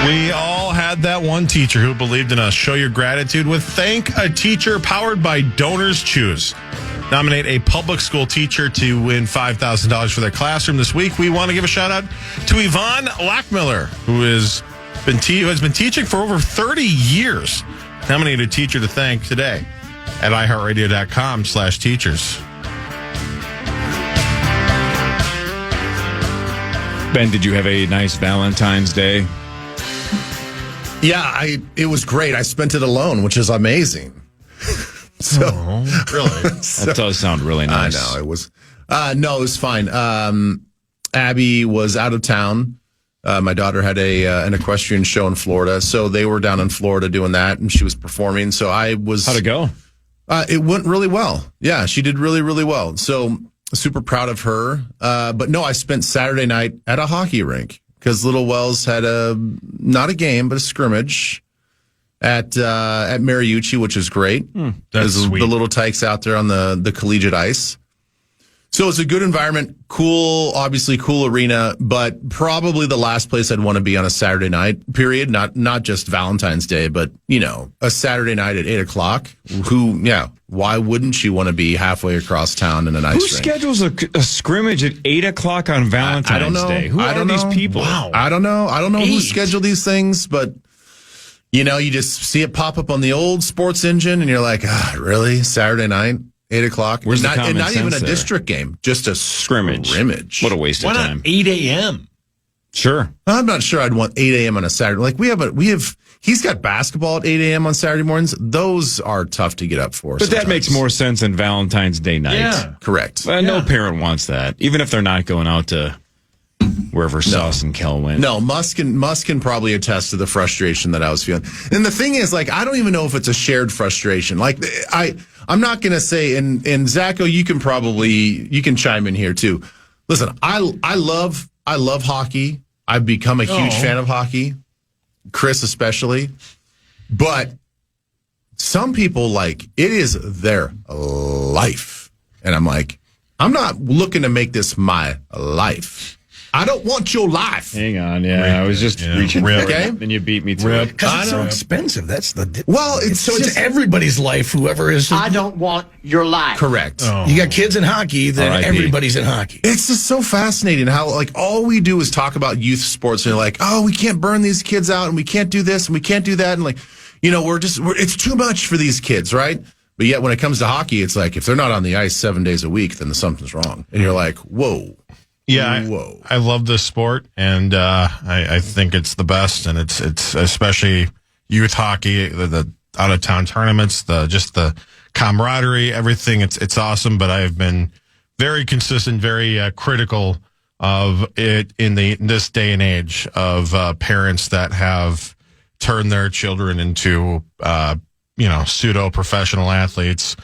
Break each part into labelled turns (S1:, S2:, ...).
S1: We all had that one teacher who believed in us. Show your gratitude with Thank a Teacher, powered by Donors Choose. Nominate a public school teacher to win $5,000 for their classroom this week. We want to give a shout out to Yvonne Lackmiller, who has been teaching for over 30 years. Nominate a teacher to thank today at iHeartRadio.com/teachers.
S2: Ben, did you have a nice Valentine's Day?
S3: Yeah, it was great. I spent it alone, which is amazing.
S1: Really?
S2: That does sound really nice.
S3: I know it was. No, it was fine. Abby was out of town. My daughter had an equestrian show in Florida, so they were down in Florida doing that, and she was performing. So I was.
S2: How'd it go?
S3: It went really well. Yeah, she did really, really well. So super proud of her. But no, I spent Saturday night at a hockey rink because Little Wells had not a game, but a scrimmage at Mariucci, which is great.
S1: That's sweet.
S3: The little tykes out there on the collegiate ice. So it's a good environment, cool, obviously cool arena, but probably the last place I'd want to be on a Saturday night, period. Not just Valentine's Day, but, a Saturday night at 8 o'clock. Why wouldn't you want to be halfway across town in an ice
S2: Who
S3: rink?
S2: schedules a scrimmage at 8 o'clock on Valentine's
S3: I don't know.
S2: Day? Who are these people?
S1: Wow.
S3: I don't know who scheduled these things, but, you just see it pop up on the old sports engine, and you're like, really? Saturday night? 8 o'clock.
S2: Where's the common
S3: not even a
S2: sense there?
S3: district game, just a scrimmage.
S2: What a waste
S4: Why
S2: of
S4: not
S2: time.
S4: 8 a.m.?
S2: Sure.
S3: I'm not sure I'd want 8 a.m. on a Saturday. Like he's got basketball at 8 a.m. on Saturday mornings. Those are tough to get up for.
S2: But that makes more sense than Valentine's Day night.
S4: Yeah.
S3: Correct.
S2: No parent wants that, even if they're not going out to wherever Sauce and Kel went.
S3: No, Musk can probably attest to the frustration that I was feeling. And the thing is, I don't even know if it's a shared frustration. I'm not going to say, and Zacho, you can chime in here too. Listen, I love hockey. I've become a huge fan of hockey. Chris especially. But some people, it is their life. And I'm like, I'm not looking to make this my life. I don't want your life.
S2: Hang on, I was just reaching for
S3: Okay.
S2: it, and you beat me to it.
S5: Because it's so expensive. That's the
S3: it's
S5: everybody's life. Whoever is,
S6: I don't want your life.
S3: correct.
S5: you got kids in hockey, then
S2: R.I.P.
S5: everybody's in hockey.
S3: It's just so fascinating how all we do is talk about youth sports, and you're like, oh, we can't burn these kids out, and we can't do this, and we can't do that, and it's too much for these kids, right? But yet when it comes to hockey, it's like if they're not on the ice 7 days a week, then something's wrong, and you're like, whoa.
S1: Yeah,
S3: Whoa.
S1: I love this sport, and I think it's the best, and it's especially youth hockey, the out of town tournaments, the camaraderie, everything. It's awesome, but I have been very consistent, very critical of it in this day and age of parents that have turned their children into pseudo professional athletes.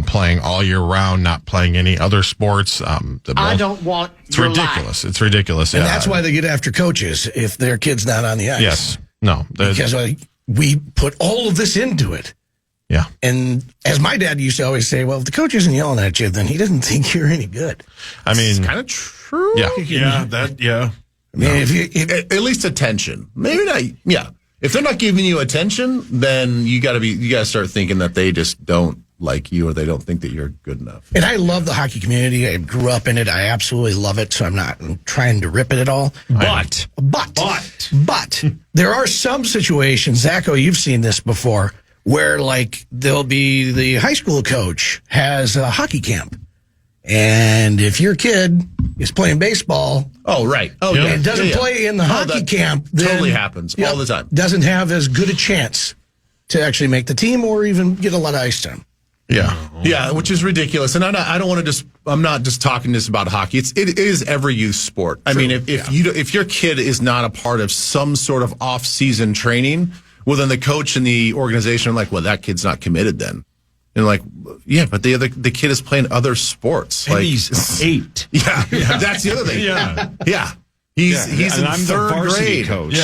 S1: Playing all year round, not playing any other sports.
S6: I don't want
S1: It's
S6: your
S1: ridiculous.
S6: life.
S1: It's ridiculous.
S5: And that's why they get after coaches if their kid's not on the ice.
S1: Yes. No.
S5: Because we put all of this into it.
S1: Yeah.
S5: And as my dad used to always say, well, if the coach isn't yelling at you, then he doesn't think you're any good.
S1: I mean,
S3: It's kind of true.
S1: yeah.
S5: I mean,
S3: At least attention. Maybe not. Yeah. If they're not giving you attention, then you got to start thinking that they just don't like you or they don't think that you're good enough.
S5: and I love the hockey community. I grew up in it. I absolutely love it. So I'm not trying to rip it at all. But there are some situations, Zacho, you've seen this before, where there'll be the high school coach has a hockey camp. And if your kid is playing baseball,
S3: Oh, right. Oh, yeah.
S5: and doesn't play in the hockey
S3: that
S5: camp, then
S3: totally happens all the time.
S5: Doesn't have as good a chance to actually make the team or even get a lot of ice time.
S3: Yeah. Yeah, which is ridiculous. And I'm not just talking just about hockey. It is every youth sport. I mean, if your kid is not a part of some sort of off-season training, well, then the coach and the organization are like, well, that kid's not committed then. And yeah, but the kid is playing other sports.
S4: And he's 8.
S3: Yeah, that's the other thing. Yeah. He's in
S2: and I'm
S3: third
S2: the varsity
S3: grade.
S2: coach.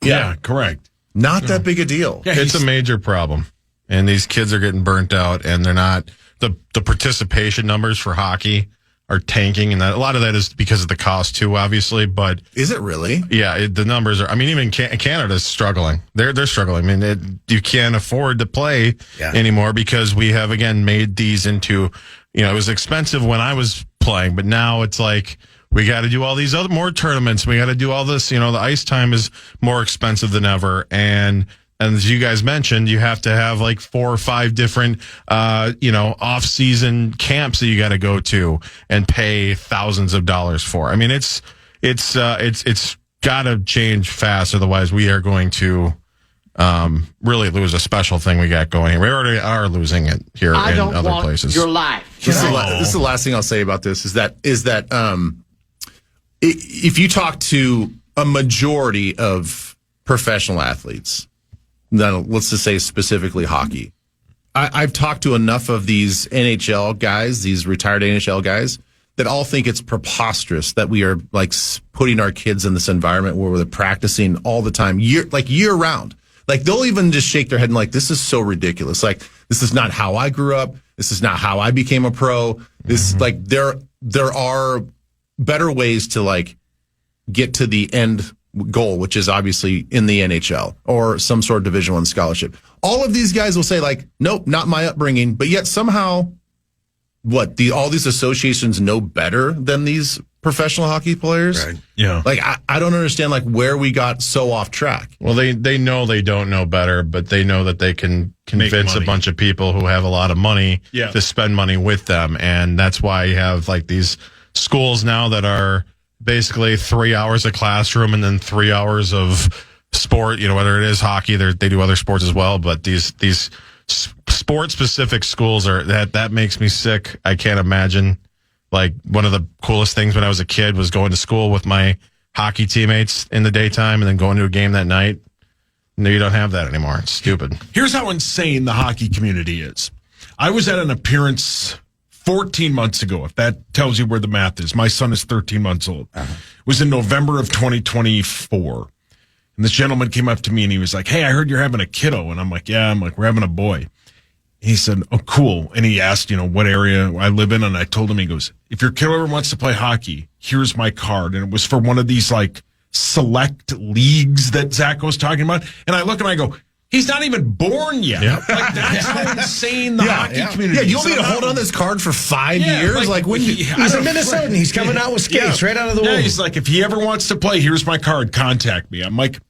S4: Yeah, correct.
S3: Not that big a deal.
S4: Yeah,
S1: It's a major problem. And these kids are getting burnt out, and they're not the participation numbers for hockey are tanking, and that a lot of that is because of the cost too, obviously. But
S3: Is it really?
S1: yeah, the numbers are. I mean, even Canada's struggling. They're struggling. I mean, you can't afford to play anymore because we have again made these into. It was expensive when I was playing, but now it's like we got to do all these other more tournaments. We got to do all this. The ice time is more expensive than ever, and as you guys mentioned, you have to have like 4 or 5 different, off-season camps that you got to go to and pay thousands of dollars for. I mean, it's got to change fast, otherwise we are going to really lose a special thing we got going here. We already are losing it here
S6: I
S1: in
S6: don't
S1: other
S6: want
S1: places.
S6: your life.
S3: This is the last thing I'll say about this is that if you talk to a majority of professional athletes, then let's just say specifically hockey, I've talked to enough of these NHL guys, these retired NHL guys, that all think it's preposterous that we are like putting our kids in this environment where they're practicing all the time, year round. Like they'll even just shake their head and like, this is so ridiculous. Like this is not how I grew up. This is not how I became a pro. This like there are better ways to like get to the end goal, which is obviously in the NHL or some sort of Division I scholarship. All of these guys will say like, nope, not my upbringing, but yet somehow all these associations know better than these professional hockey players.
S5: Right.
S4: Yeah.
S3: Like I don't understand like where we got so off track.
S1: Well, they know they don't know better, but they know that they can convince a
S4: money.
S1: bunch of people who have a lot of money to spend money with them. And that's why you have like these schools now that are basically 3 hours of classroom and then 3 hours of sport, whether it is hockey, they do other sports as well. But these sport specific schools that makes me sick. I can't imagine. Like one of the coolest things when I was a kid was going to school with my hockey teammates in the daytime and then going to a game that night. No, you don't have that anymore. It's stupid.
S4: Here's how insane the hockey community is. I was at an appearance 14 months ago, if that tells you where the math is. My son is 13 months old. It was in November of 2024. And this gentleman came up to me and he was like, hey, I heard you're having a kiddo. And I'm like, yeah. I'm like, we're having a boy. He said, oh, cool. And he asked, what area I live in. And I told him, he goes, if your kid ever wants to play hockey, here's my card. And it was for one of these like select leagues that Zach was talking about. And I look and I go, he's not even born yet. Yep. Like that's how insane the hockey community is.
S3: Yeah, you want me to hold on this card for 5 years? Like when
S5: he's a Minnesotan. He's coming out with skates right out of the womb.
S4: Yeah, he's like, if he ever wants to play, here's my card. Contact me. I'm like,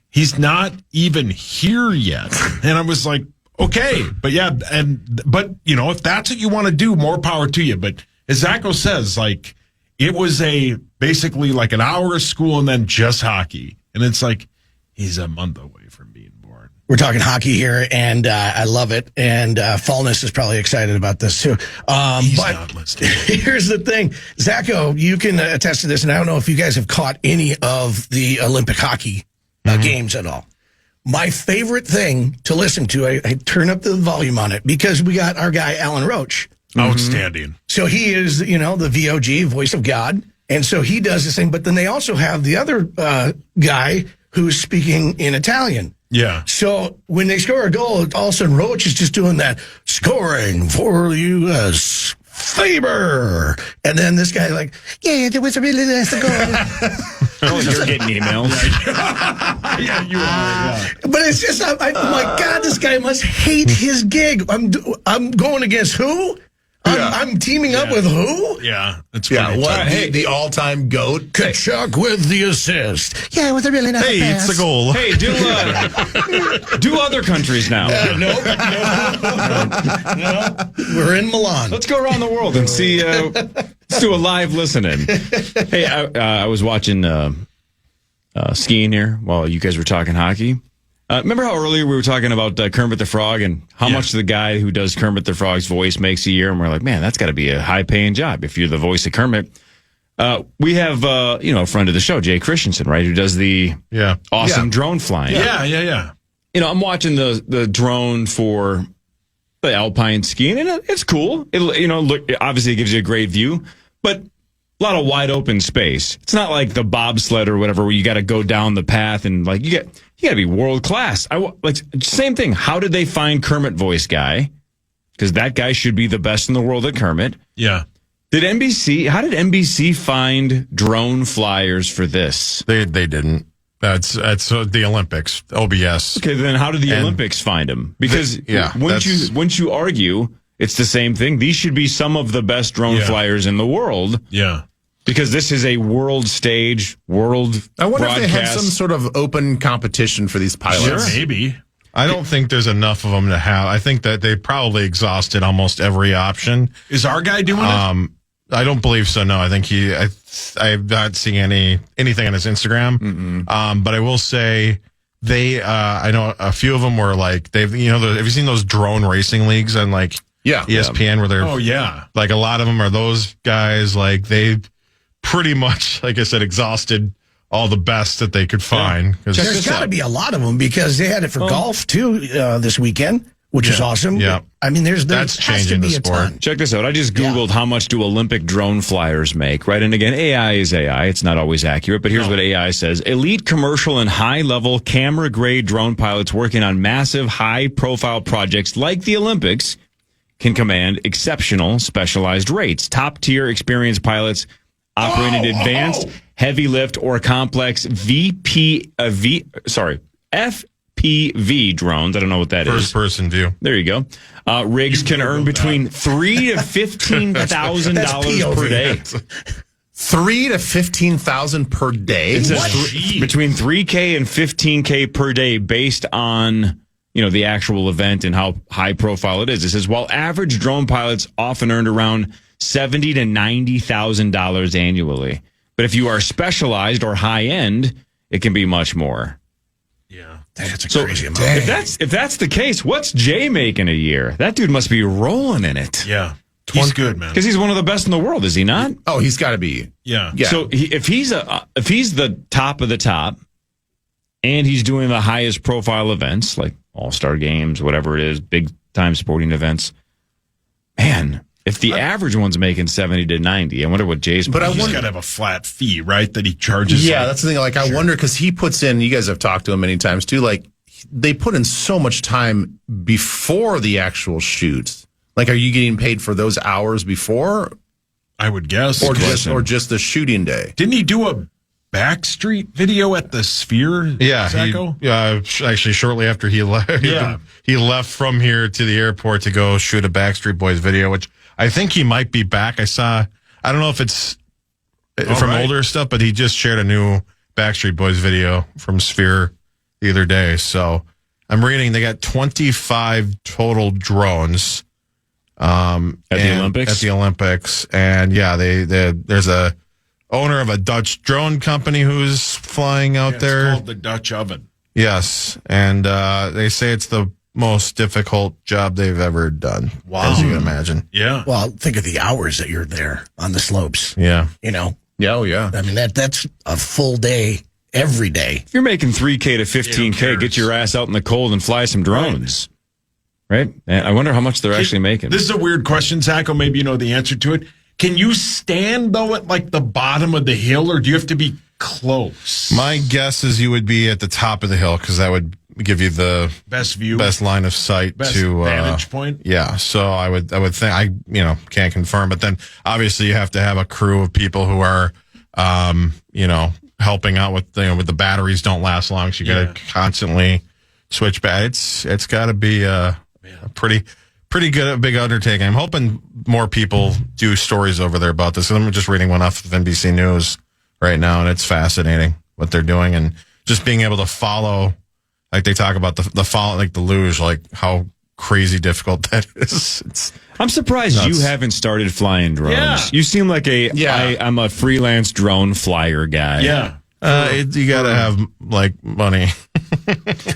S4: he's not even here yet. And I was like, okay, but if that's what you want to do, more power to you. But as Zacho says, like it was basically like an hour of school and then just hockey. And it's like, he's a month away from being born.
S5: We're talking hockey here, and I love it. And Fallness is probably excited about this too.
S4: He's
S5: but
S4: not listening.
S5: Here's the thing, Zacho, you can attest to this, and I don't know if you guys have caught any of the Olympic hockey games at all. My favorite thing to listen to, I turn up the volume on it because we got our guy Alan Roach.
S4: Outstanding.
S5: So he is, the VOG, voice of God. And so he does this thing, but then they also have the other guy who's speaking in Italian.
S4: Yeah.
S5: So when they score a goal, all of a sudden Roach is just doing that scoring for the U.S. Faber. And then this guy like, yeah, it was a really nice goal.
S2: Oh, you're getting emails.
S4: Yeah, you are. Yeah.
S5: But it's just, oh my God, this guy must hate his gig. I'm going against who? I'm teaming up with who?
S4: Yeah, that's
S3: what? Hey, the all-time GOAT.
S5: Kachuk with the assist. Yeah, it was a really nice pass.
S1: It's a goal.
S2: Hey, do other countries now.
S5: No. We're in Milan.
S2: Let's go around the world and see. Let's do a live listening. Hey, I was watching skiing here while you guys were talking hockey. Remember how earlier we were talking about Kermit the Frog and how much the guy who does Kermit the Frog's voice makes a year? And we're like, man, that's got to be a high-paying job if you're the voice of Kermit. We have, a friend of the show, Jay Christensen, right, who does the awesome drone flying.
S4: Yeah.
S2: I'm watching the drone for the alpine skiing, and it's cool. Obviously it gives you a great view, but a lot of wide open space. It's not like the bobsled or whatever where you got to go down the path and like you got to be world class. Same thing. How did they find Kermit voice guy? Because that guy should be the best in the world at Kermit.
S4: Yeah.
S2: How did NBC find drone flyers for this?
S1: They didn't. That's the Olympics, OBS.
S2: Okay, then how did the Olympics find them? Because wouldn't you argue it's the same thing? These should be some of the best drone flyers in the world.
S4: Yeah.
S2: Because this is a world stage, world
S3: I wonder
S2: broadcast.
S3: if they had some sort of open competition for these pilots.
S4: Sure. Maybe.
S1: I don't think there's enough of them to have. I think that they probably exhausted almost every option.
S4: Is our guy doing it?
S1: I don't believe so. No, I think I've not seen anything on his Instagram. But I will say I know a few of them were like, have you seen those drone racing leagues on like ESPN where they're, like a lot of them are those guys, like they pretty much, like I said, exhausted all the best that they could find.
S5: There's got to be a lot of them because they had it for golf too this weekend, which is awesome.
S1: Yeah.
S5: I mean, that's
S1: That's changing the sport.
S2: Check this out. I just Googled how much do Olympic drone flyers make, right? And again, AI is AI. It's not always accurate, but here's what AI says. Elite commercial and high-level camera-grade drone pilots working on massive, high-profile projects like the Olympics can command exceptional specialized rates. Top-tier experienced pilots operating advanced, heavy lift, or complex FPV drones. I don't know what that is.
S1: First person view.
S2: There you go. Rigs can earn between $3,000 to $15,000 per day.
S3: $3,000 to $15,000 per day.
S2: It says between $3K and $15K per day, based on the actual event and how high profile it is. It says while average drone pilots often earned around $70,000 to $90,000 annually, but if you are specialized or high end, it can be much more.
S4: Yeah.
S5: That's a crazy amount.
S2: If that's the case, what's Jay making a year? That dude must be rolling in it.
S4: Yeah. He's good, man.
S2: Because he's one of the best in the world, is he not?
S3: Oh, he's got to be.
S4: Yeah.
S2: So if he's the top of the top, and he's doing the highest profile events like All-Star games, whatever it is, big time sporting events, man. If the average one's making 70 to 90, I wonder what Jay's.
S4: But he's got to have a flat fee, right? That he charges.
S3: Yeah, that's the thing. Like, I wonder because he puts in. You guys have talked to him many times too. Like, they put in so much time before the actual shoots. Like, are you getting paid for those hours before?
S4: I would guess,
S3: or just the shooting day.
S4: Didn't he do a Backstreet video at the Sphere?
S1: Yeah,
S4: Zacco?
S1: Actually, shortly after he left, he left from here to the airport to go shoot a Backstreet Boys video, which I think he might be back. I don't know if it's from older stuff, but he just shared a new Backstreet Boys video from Sphere the other day. So I'm reading they got 25 total drones
S2: at the Olympics.
S1: And there's a owner of a Dutch drone company who's flying out there.
S4: It's called the Dutch Oven.
S1: Yes, and they say it's the most difficult job they've ever done.
S4: Wow.
S1: As you can imagine.
S4: Yeah.
S5: Well, think of the hours that you're there on the slopes.
S1: Yeah.
S3: Yeah. Oh, yeah.
S5: I mean, that's a full day every day.
S2: If you're making $3K to $15K, get your ass out in the cold and fly some drones. Right? And I wonder how much they're actually making.
S4: This is a weird question, Zacco. Maybe you know the answer to it. Can you stand, though, at like the bottom of the hill, or do you have to be close?
S1: My guess is you would be at the top of the hill because that would give you the
S4: best view,
S1: best line of sight,
S4: best
S1: to
S4: vantage point.
S1: Yeah, so I would think I can't confirm, but then obviously you have to have a crew of people who are helping out with with the batteries don't last long, so you got to constantly switch back. It's got to be a pretty good, a big undertaking. I'm hoping more people do stories over there about this. I'm just reading one off of NBC News right now, and it's fascinating what they're doing and just being able to follow. Like they talk about the follow, like the luge, like how crazy difficult that is.
S2: I'm surprised you haven't started flying drones.
S4: Yeah.
S2: You seem like I'm a freelance drone flyer guy.
S4: Yeah.
S1: You got to have like money.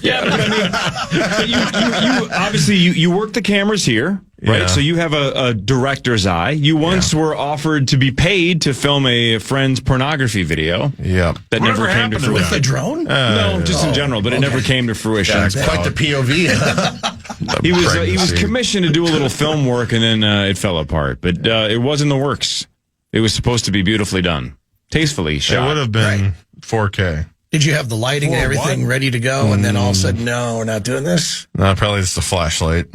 S2: Yeah, but I mean, you obviously you work the cameras here, right?
S1: Yeah.
S2: So you have a director's eye. You once were offered to be paid to film a friend's pornography video.
S1: Yeah,
S2: that never came to fruition.
S5: With the drone?
S2: No, just in general, but it never came to fruition.
S3: Yeah, it's quite the POV.
S2: He was commissioned to do a little film work, and then it fell apart. But it was in the works. It was supposed to be beautifully done, tastefully shot.
S1: It would have been 4K.
S5: Did you have the lighting and everything ready to go, and then all of a sudden, no, we're not doing this?
S1: No, probably just a flashlight.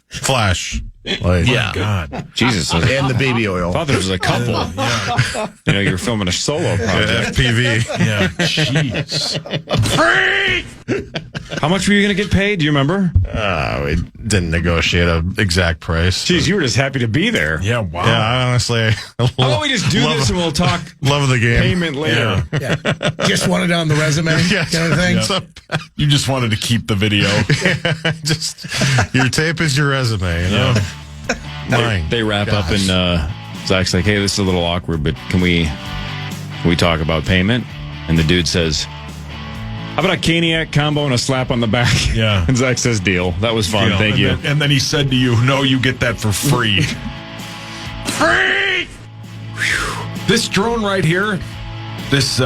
S1: Flash. Like,
S3: Yeah.
S4: God.
S2: Jesus. I
S3: And the baby oil.
S2: thought there was a couple. You know, you're filming a solo project.
S1: FPV.
S4: Yeah. Jeez.
S2: How much were you going to get paid? Do you remember?
S1: We didn't negotiate an exact price.
S2: Jeez, you were just happy to be there.
S4: Yeah. Wow.
S1: Yeah, I honestly
S2: How about we just do
S1: love,
S2: this and we'll talk
S1: love the game.
S2: payment later?
S4: Yeah.
S5: Just want it on the resume, kind of thing.
S1: So,
S4: You just wanted to keep the video.
S1: just your tape is your resume, you know. Mine.
S2: They wrap up and Zach's like, hey, this is a little awkward, but can we talk about payment? And the dude says, how about a Caniac combo and a slap on the back?
S4: Yeah.
S2: And Zach says, deal. That was fun. Thank you.
S4: And then he said to you, no, you get that for free. Free! This drone right here, this,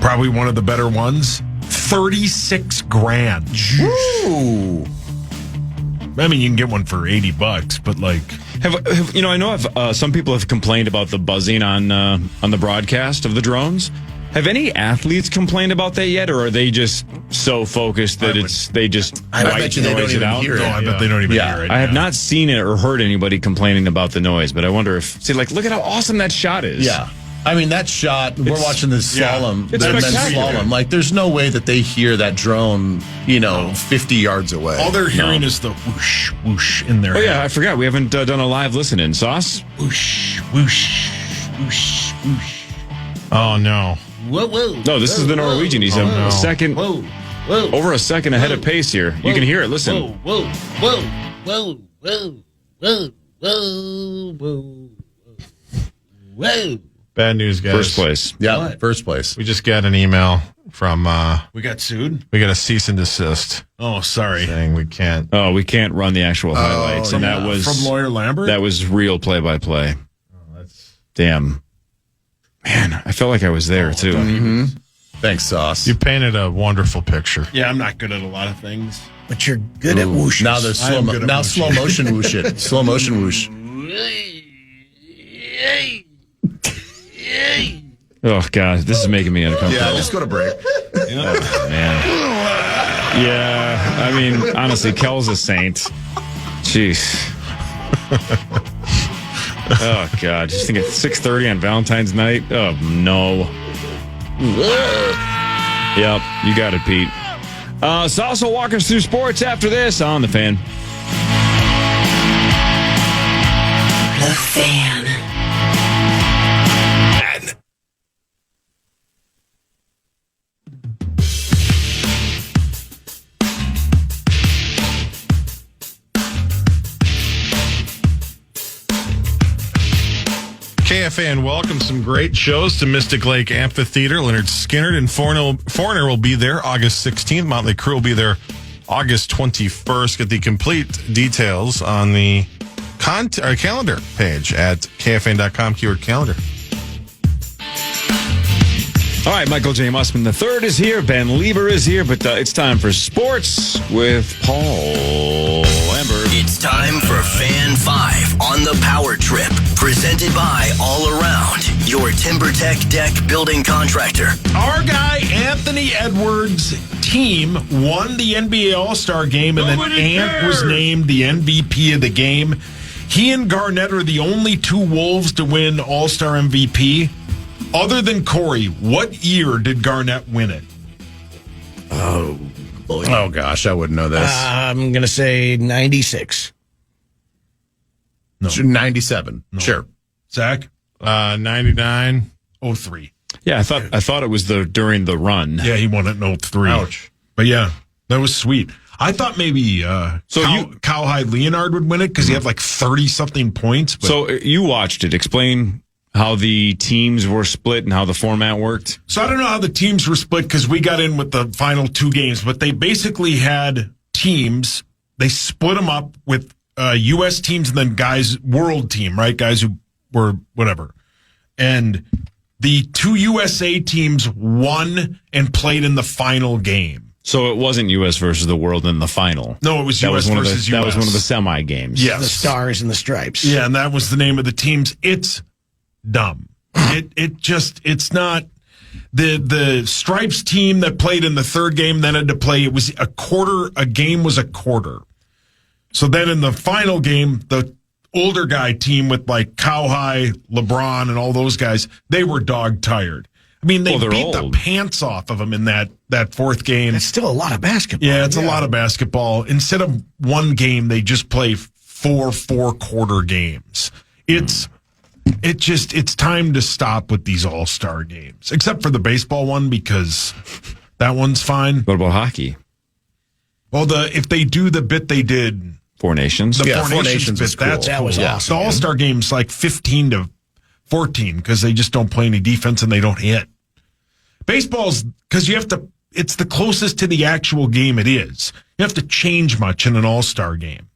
S4: probably one of the better ones, 36 grand.
S3: Ooh.
S4: I mean, you can get one for $80, but like,
S2: Have you know? I know some people have complained about the buzzing on the broadcast of the drones. Have any athletes complained about that yet, or are they just so focused that they just
S3: I
S2: white
S3: bet you they don't
S2: noise it
S3: even
S2: out?
S3: hear it.
S4: no, I bet they don't even
S3: Yeah.
S4: hear it.
S2: I have not seen it or heard anybody complaining about the noise, but I wonder if look at how awesome that shot is.
S3: Yeah. I mean, that shot, we're watching the slalom,
S2: It's
S3: the men's
S2: spectacular.
S3: slalom. Like, there's no way that they hear that drone, 50 yards away.
S4: All they're hearing is the whoosh, whoosh in their
S2: Oh yeah,
S4: head.
S2: I forgot we haven't done a live listen-in. Sauce?
S4: Whoosh, whoosh, whoosh, whoosh.
S1: Oh no.
S2: No, this is the Norwegian. He's a second, over a second ahead of pace here. You can hear it. Listen.
S1: Bad news, guys.
S2: First place.
S3: Yeah, first place.
S1: We just got an email from
S4: We got sued?
S1: we got a cease and desist
S4: Oh, sorry.
S1: saying we can't.
S2: Oh, we can't run the actual highlights, and that was
S4: From Lawyer Lambert?
S2: that was real play-by-play. Damn, man, I felt like I was there too.
S3: Thanks, Sauce.
S1: You painted a wonderful picture.
S4: Yeah, I'm not good at a lot of things.
S5: But you're good at whoosh.
S3: Now there's
S4: I am good at
S3: slow motion whoosh it. Slow motion whoosh.
S2: Oh God, this is making me uncomfortable.
S3: Yeah, just go to break.
S2: Man. Yeah, I mean, honestly, Kel's a saint. Jeez. Oh God, just think at 6:30 on Valentine's night. Oh no. Yep, you got it, Pete. Sauce will walk us through sports after this on the Fan.
S7: The Fan.
S1: KFAN welcomes some great shows to Mystic Lake Amphitheater. Leonard Skinner and Foreigner will be there August 16th. Motley Crue will be there August 21st. Get the complete details on the calendar page at KFAN.com, keyword calendar.
S2: All right, Michael J. Mussman III is here. Ben Lieber is here, but it's time for sports with Paul Lambert.
S8: It's time for Fan 5 on the Power Trip, presented by All Around, your TimberTech deck building contractor.
S4: Our guy, Anthony Edwards' team won the NBA All-Star game, and then Ant was named the MVP of the game. He and Garnett are the only two Wolves to win All-Star MVP. Other than Corey, what year did Garnett win it?
S3: Oh gosh, I wouldn't know this.
S5: I'm going to say 96.
S3: 97. Sure.
S4: Zach?
S1: 99.
S4: 03.
S2: Yeah, I thought it was during the run.
S4: Yeah, he won it in 03.
S1: Ouch.
S4: But yeah, that was sweet. I thought maybe Cowhide Leonard would win it because he had like 30-something points. But
S2: So you watched it. Explain how the teams were split and how the format worked.
S4: So I don't know how the teams were split because we got in with the final two games, but they basically had teams. They split them up with U.S. teams and then guys, world team, right? Guys who were whatever. And the two USA teams won and played in the final game.
S2: So it wasn't U.S. versus the world in the final.
S4: No, it was
S2: That
S4: U.S.
S2: was one
S4: versus
S2: of the,
S4: U.S.
S2: That was one of the semi games.
S4: Yes.
S5: The stars and the stripes.
S4: Yeah, and that was the name of the teams. It's dumb. It's not the Stripes team that played in the third game then had to play. It was a quarter. A game was a quarter. So then in the final game, the older guy team with like Cowhigh, LeBron, and all those guys, they were dog tired. I mean, they
S2: they're
S4: beat
S2: old.
S4: the pants off of them in that fourth game.
S5: That's still a lot of basketball.
S4: Yeah, it's a lot of basketball. Instead of one game, they just play 4 4-quarter games. It's time to stop with these all-star games, except for the baseball one because that one's fine.
S2: What about hockey?
S4: Well, if they do the bit they did,
S2: Four Nations.
S4: the
S3: Yeah,
S4: Four Nations
S3: is
S4: bit,
S3: cool.
S4: that's
S5: That
S4: cool.
S5: was awesome,
S4: The
S5: man.
S4: all-star game's like 15 to 14 because they just don't play any defense and they don't hit. Baseball's because it's the closest to the actual game it is. You have to change much in an all-star game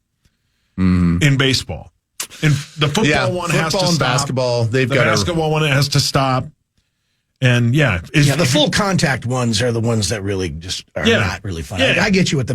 S4: in baseball. And the football one has to
S3: football and
S4: stop.
S3: basketball, they've
S4: The
S3: got
S4: basketball one has to stop. And
S5: The full contact ones are the ones that really just are not really fun.
S4: Yeah.
S5: I get you with the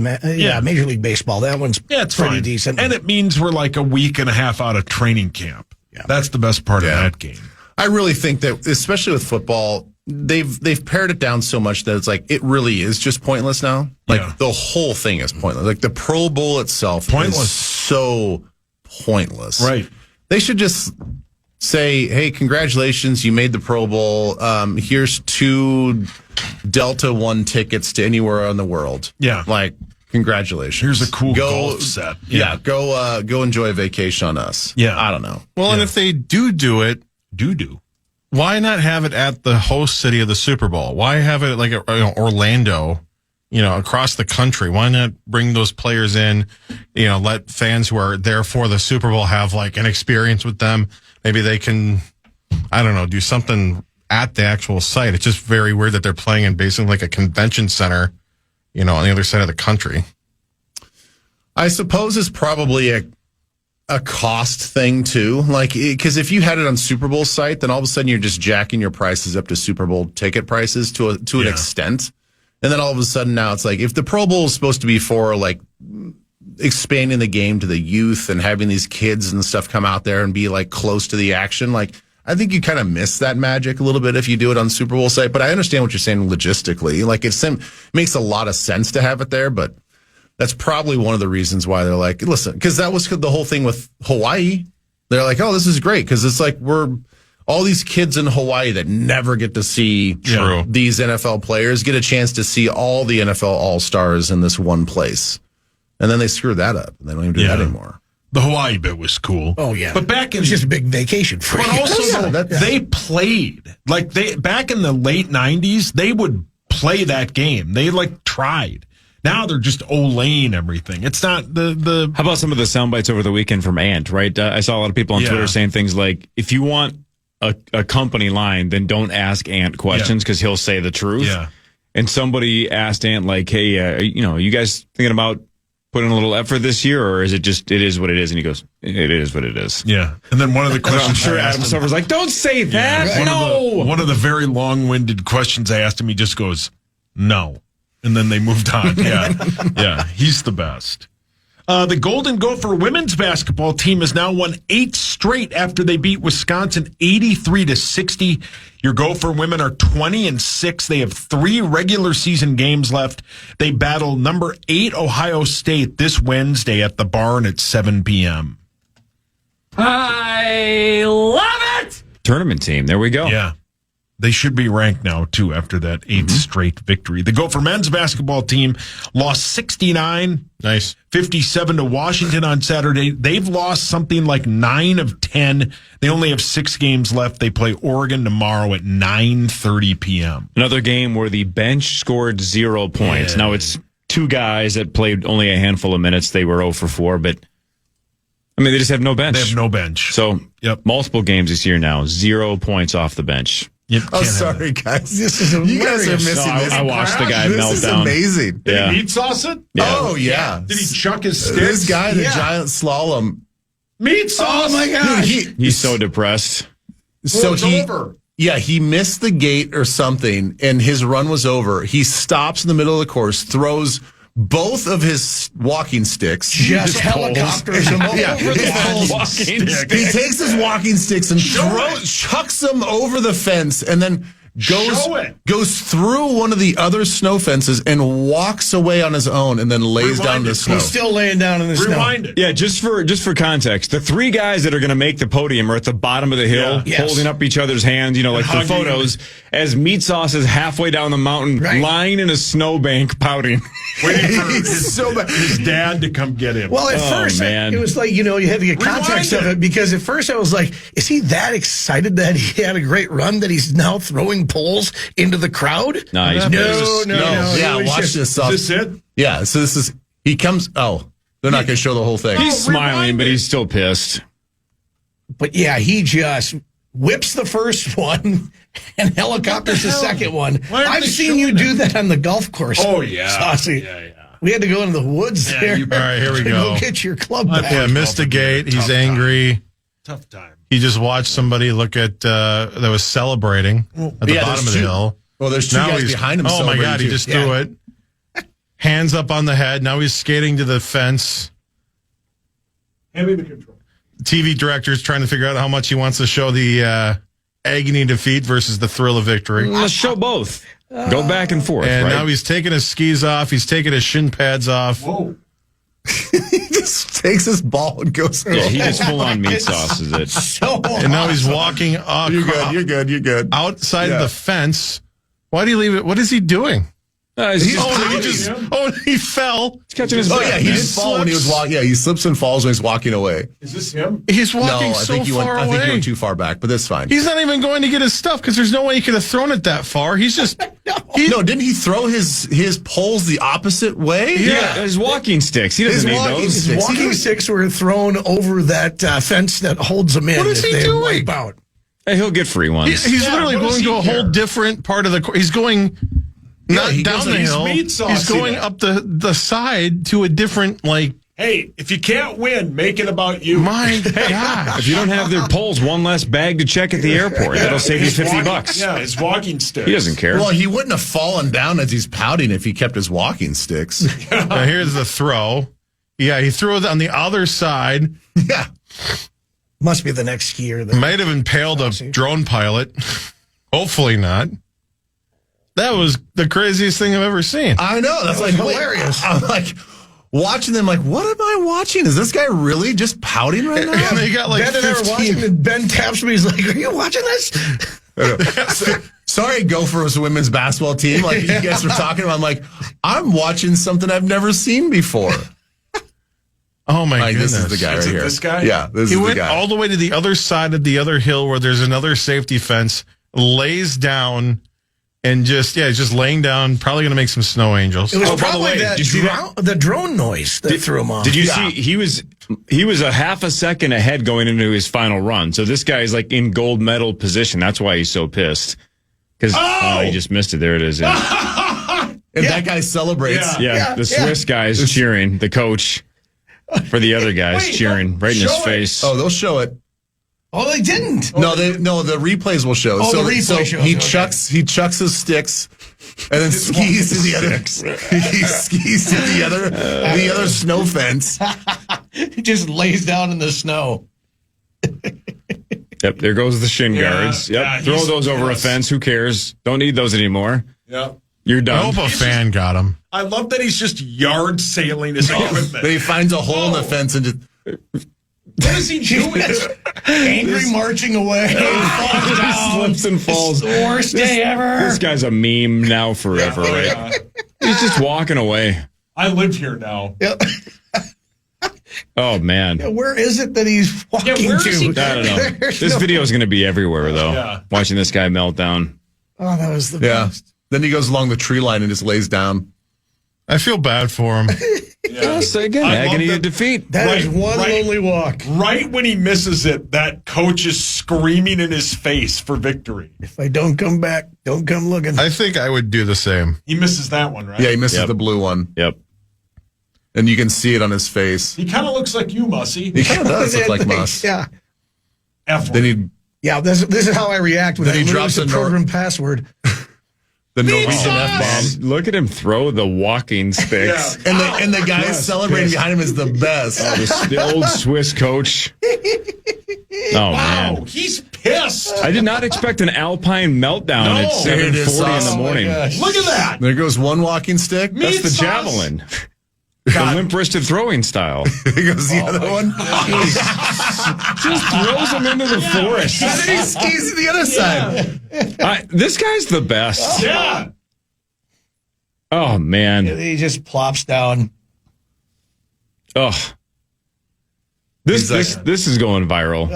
S5: Major League Baseball. That one's
S4: it's
S5: pretty
S4: fine.
S5: decent.
S4: And it means we're like a week and a half out of training camp.
S5: Yeah.
S4: That's the best part of
S3: Yeah.
S4: that game.
S3: I really think that, especially with football, they've pared it down so much that it's like it really is just pointless now. Like
S4: Yeah.
S3: the whole thing is pointless. Like the Pro Bowl itself
S4: Pointless.
S3: is so pointless.
S4: Right.
S3: They should just say, "Hey, congratulations, you made the Pro Bowl. Here's 2 Delta One tickets to anywhere in the world."
S4: Yeah.
S3: like congratulations.
S4: Here's a cool golf set.
S3: Yeah, go enjoy a vacation on us.
S4: Yeah.
S3: I don't know.
S1: Well, and if they do it, why not have it at the host city of the Super Bowl? Why have it like Orlando, across the country? Why not bring those players in, let fans who are there for the Super Bowl have like an experience with them? Maybe they can, I don't know, do something at the actual site. It's just very weird that they're playing in basically like a convention center, on the other side of the country.
S3: I suppose it's probably a cost thing too. Like, because if you had it on Super Bowl site, then all of a sudden you're just jacking your prices up to Super Bowl ticket prices to an extent. And then all of a sudden now it's like, if the Pro Bowl is supposed to be for like expanding the game to the youth and having these kids and stuff come out there and be like close to the action, like I think you kind of miss that magic a little bit if you do it on Super Bowl site. But I understand what you're saying logistically. Like it makes a lot of sense to have it there, but that's probably one of the reasons why they're like, listen, because that was the whole thing with Hawaii. They're like, oh, this is great because it's like we're all these kids in Hawaii that never get to see these NFL players get a chance to see all the NFL All-Stars in this one place. And then they screw that up. And they don't even do that anymore.
S4: The Hawaii bit was cool.
S5: Oh, yeah.
S4: But back in
S5: it was just a big vacation for
S4: But
S5: you.
S4: also, they played. Like, back in the late 90s, they would play that game. They, like, tried. Now they're just Olaying everything. It's not the...
S2: How about some of the sound bites over the weekend from Ant, right? I saw a lot of people on Twitter saying things like, if you want a company line, then don't ask Ant questions because he'll say the truth.
S4: Yeah.
S2: And somebody asked Ant, like, hey, you guys thinking about putting a little effort this year, or is it just, it is what it is? And he goes, it is what it is.
S4: Yeah. And then one of the questions
S2: I'm sure
S4: I asked
S2: Adam
S4: him-
S2: Silver's like, don't say that.
S4: One of the very long-winded questions I asked him, he just goes, no. And then they moved on. Yeah. Yeah. He's the best. The Golden Gopher women's basketball team has now won 8 straight after they beat Wisconsin 83-60. Your Gopher women are 20-6. They have 3 regular season games left. They battle number 8 Ohio State this Wednesday at the Barn at 7 p.m.
S6: I love it!
S2: Tournament team. There we go.
S4: Yeah. They should be ranked now, too, after that 8th straight victory. The Gopher men's basketball team lost 69-57 to Washington on Saturday. They've lost something like 9 of 10. They only have 6 games left. They play Oregon tomorrow at 9:30 p.m.
S2: Another game where the bench scored 0 points. Now, it's 2 guys that played only a handful of minutes. They were 0 for 4, but I mean, they just have no bench.
S4: They have no bench.
S2: So, multiple games this year now, 0 points off the bench.
S4: Yep,
S3: Oh, sorry, guys.
S5: This is
S3: You guys are
S5: hilarious.
S3: missing
S2: No,
S3: this.
S2: I watched the guy
S3: This is
S2: Meltdown.
S3: amazing.
S4: Did
S2: Yeah.
S4: he meat sauce it?
S2: Yeah.
S3: Oh, yeah.
S4: Did he chuck his sticks?
S3: This guy, the giant slalom.
S4: Meat sauce?
S5: Oh, my gosh.
S2: He's so depressed.
S3: So
S4: it's
S3: he,
S4: over.
S3: yeah, he missed the gate or something, and his run was over. He stops in the middle of the course, throws both of his walking sticks.
S5: Just helicopters him over the fence.
S2: Walking
S3: He takes his walking sticks and chucks them over the fence, and then
S4: Show it.
S3: goes through one of the other snow fences and walks away on his own and then lays down in the snow.
S5: He's still laying down in the snow.
S4: Rewind it.
S2: Yeah, just for context, the three guys that are going to make the podium are at the bottom of the hill,
S4: Yeah.
S5: Yes.
S2: holding up each other's hands, like for
S4: hugging.
S2: photos, as Meat Sauce is halfway down the mountain,
S5: Right.
S2: lying in a snowbank, pouting.
S4: Waiting for
S3: He's so bad.
S4: his dad to come get him.
S5: Well, at first,
S2: man.
S5: it was like, you have to get context
S4: Rewind
S5: of
S4: it.
S5: it because at first I was like, is he that excited that he had a great run that he's now throwing poles into the crowd?
S2: No, he's
S5: No.
S3: Yeah,
S5: It was
S3: watch
S5: just-
S3: this.
S4: Is this it?
S3: Yeah, so this is, he comes, they're not going to show the whole thing.
S2: He's smiling,
S4: rewind
S2: but
S4: it.
S2: he's still pissed.
S5: But yeah, he just whips the first one and helicopters the second one.
S4: Why aren't
S5: I've
S4: they
S5: seen you
S4: showing
S5: do that on the golf course.
S4: Oh, yeah.
S5: Saucy.
S4: Yeah.
S5: We had to go into the woods there.
S4: you
S1: All right, here we
S5: to
S1: go.
S5: get your club back.
S1: Yeah, missed a gate. He's
S4: Tough time.
S1: angry.
S4: Tough time.
S1: He just watched somebody look at that was celebrating at the
S3: Yeah,
S1: bottom of
S3: there's
S1: the
S3: two-
S1: hill.
S3: Well, there's two guys behind him.
S1: Oh my
S3: celebrating
S1: God! He
S3: too.
S1: just threw it. Hands up on the head. Now he's skating to the fence.
S4: Hand me the control.
S1: TV director's trying to figure out how much he wants to show the agony of defeat versus the thrill of victory.
S2: Let's show both. Go back and forth,
S1: And
S2: right?
S1: now he's taking his skis off. He's taking his shin pads off.
S4: Whoa.
S3: He just takes his ball and goes through.
S2: yeah, he just full on meat sauces it.
S5: So
S1: And now he's walking
S3: You're good. You're good. You're good.
S1: outside
S3: Yeah.
S1: of the fence. Why do you leave it? What is he doing?
S2: He's just
S1: He fell.
S2: catching his
S3: Oh
S2: breath,
S3: yeah, he
S2: man.
S3: didn't fall when he was walking. Yeah, he slips and falls when he's walking away.
S4: Is this him?
S1: He's
S3: No,
S1: walking
S3: I
S1: so
S3: think you went.
S1: far
S3: I think you
S1: away.
S3: went too far back, but that's fine.
S1: He's not even going to get his stuff because there's no way he could have thrown it that far. He's just
S3: No, didn't he throw his poles the opposite way?
S2: Yeah, his walking sticks. He doesn't
S3: His
S2: need
S3: walking
S2: those.
S3: sticks.
S5: walking sticks were thrown over that fence that holds them in.
S1: What is
S5: if
S1: he
S5: they
S1: doing?
S5: wipe out.
S2: Hey, he'll get free ones.
S1: he's
S4: Yeah,
S1: literally
S4: what does
S1: going to
S4: he
S1: a
S4: care?
S1: whole different part of the course. He's going not
S3: he
S1: down
S3: goes
S1: the
S3: like he's
S1: hill.
S4: meat
S1: He's
S4: saucy
S1: going
S4: then.
S1: up the side to a different
S4: Hey, if you can't win, make it about you.
S1: my gosh.
S2: If you don't have their poles, one less bag to check at the airport. That'll save you
S4: His
S2: $50.
S4: walking- Yeah, his walking stick.
S2: He doesn't care.
S3: Well, he wouldn't have fallen down as he's pouting if he kept his walking sticks.
S1: Now here's the throw. Yeah, he threw it on the other side.
S3: Yeah.
S5: Must be the next skier. That,
S1: Might have impaled a drone pilot. Hopefully not. That was the craziest thing I've ever seen.
S3: I know. That's
S5: That was
S3: like
S5: hilarious.
S3: I'm like watching them. Like, what am I watching? Is this guy really just pouting right now?
S1: And they got like
S5: Ben and I were
S1: 15.
S5: watching, and Ben taps me. He's like, "Are you watching this?"
S3: Sorry, Gophers women's basketball team. Like you guys were talking about. I'm like, I'm watching something I've never seen before.
S1: Oh my
S3: Like,
S1: goodness.
S3: this is the guy
S4: Is
S3: right
S4: it
S3: here.
S4: this guy?
S3: Yeah, this
S1: He
S3: is the
S1: went
S3: guy.
S1: all the way to the other side of the other hill where there's another safety fence, lays down, and just laying down, probably going to make some snow angels.
S5: It was
S2: Oh, by the
S5: probably
S2: way,
S5: that
S2: did you see that?
S5: the drone noise that threw him off.
S2: Did you see he was a half a second ahead going into his final run. So this guy is like in gold medal position. That's why he's so pissed. Because he just missed it. There it is. Yeah,
S3: And that guy celebrates.
S4: Yeah.
S2: the Swiss guy is cheering. The coach for the other guys
S4: Wait,
S2: cheering right in his
S4: show it.
S2: face.
S3: Oh, they'll show it.
S5: Oh, they didn't.
S3: No, the replays will show.
S5: Oh,
S3: so
S5: the replay shows,
S3: he
S5: okay.
S3: chucks his sticks and then skis to the other. He skis to the other snow fence.
S5: He just lays down in the snow.
S2: Yep, there goes the shin
S4: Yeah,
S2: guards. Yep,
S4: yeah,
S2: throw
S4: he's
S2: those over a
S4: pissed.
S2: fence. Who cares? Don't need those anymore.
S4: Yeah.
S2: You're
S1: I
S2: done.
S1: hope a fan got him.
S4: I love that he's just yard sailing his equipment.
S3: Then he finds a hole in the fence and just.
S4: What is he doing?
S5: Angry marching away. Falls down.
S2: Slips and falls.
S5: It's the worst day ever.
S2: This guy's a meme now forever, right? He's just walking away.
S4: I live here now.
S5: Yep.
S2: Oh man.
S5: Where is it that he's walking
S4: where
S5: to?
S4: is he?
S2: I don't know.
S5: There's
S2: This
S5: no-
S2: video is going to be everywhere, though.
S4: Yeah.
S2: Watching this guy meltdown.
S5: Oh, that was the
S3: Yeah.
S5: best.
S3: Then he goes along the tree line and just lays down.
S1: I feel bad for him.
S4: Yeah.
S2: So again,
S4: I love
S2: agony
S4: that-
S2: of defeat.
S5: That is
S4: Right,
S5: one
S4: right.
S5: lonely walk.
S4: Right when he misses it, that coach is screaming in his face for victory.
S5: If I don't come back, don't come looking.
S1: I think I would do the same.
S4: He misses that one, right?
S3: Yeah, he misses
S2: Yep.
S3: the blue one.
S2: Yep.
S3: And you can see it on his face.
S4: He kind of looks like you, Mussy.
S3: He kind of does look like Muss.
S5: Yeah.
S4: F
S3: Then he
S5: Yeah, this is how I react when
S3: Then
S5: I
S3: he
S5: lose
S3: drops
S5: the
S3: a nor-
S5: program password.
S3: the Norwegian F bomb.
S2: Look at him throw the walking sticks.
S4: Yeah.
S3: And the guy celebrating behind him is the best.
S2: The old Swiss coach. Oh
S4: Wow,
S2: man.
S4: he's pissed. pissed.
S2: I did not expect an Alpine meltdown
S4: No.
S2: at 7:40 in the morning.
S4: Look at that.
S3: There goes one walking stick.
S2: That's the
S4: Meat sauce.
S2: javelin. The limp-wristed throwing style.
S3: There goes the other one.
S2: Just throws him into the forest.
S3: And then he skis to the other side.
S2: This guy's the best.
S4: Yeah.
S2: Oh, man.
S5: He just plops down.
S2: Oh. This is going viral.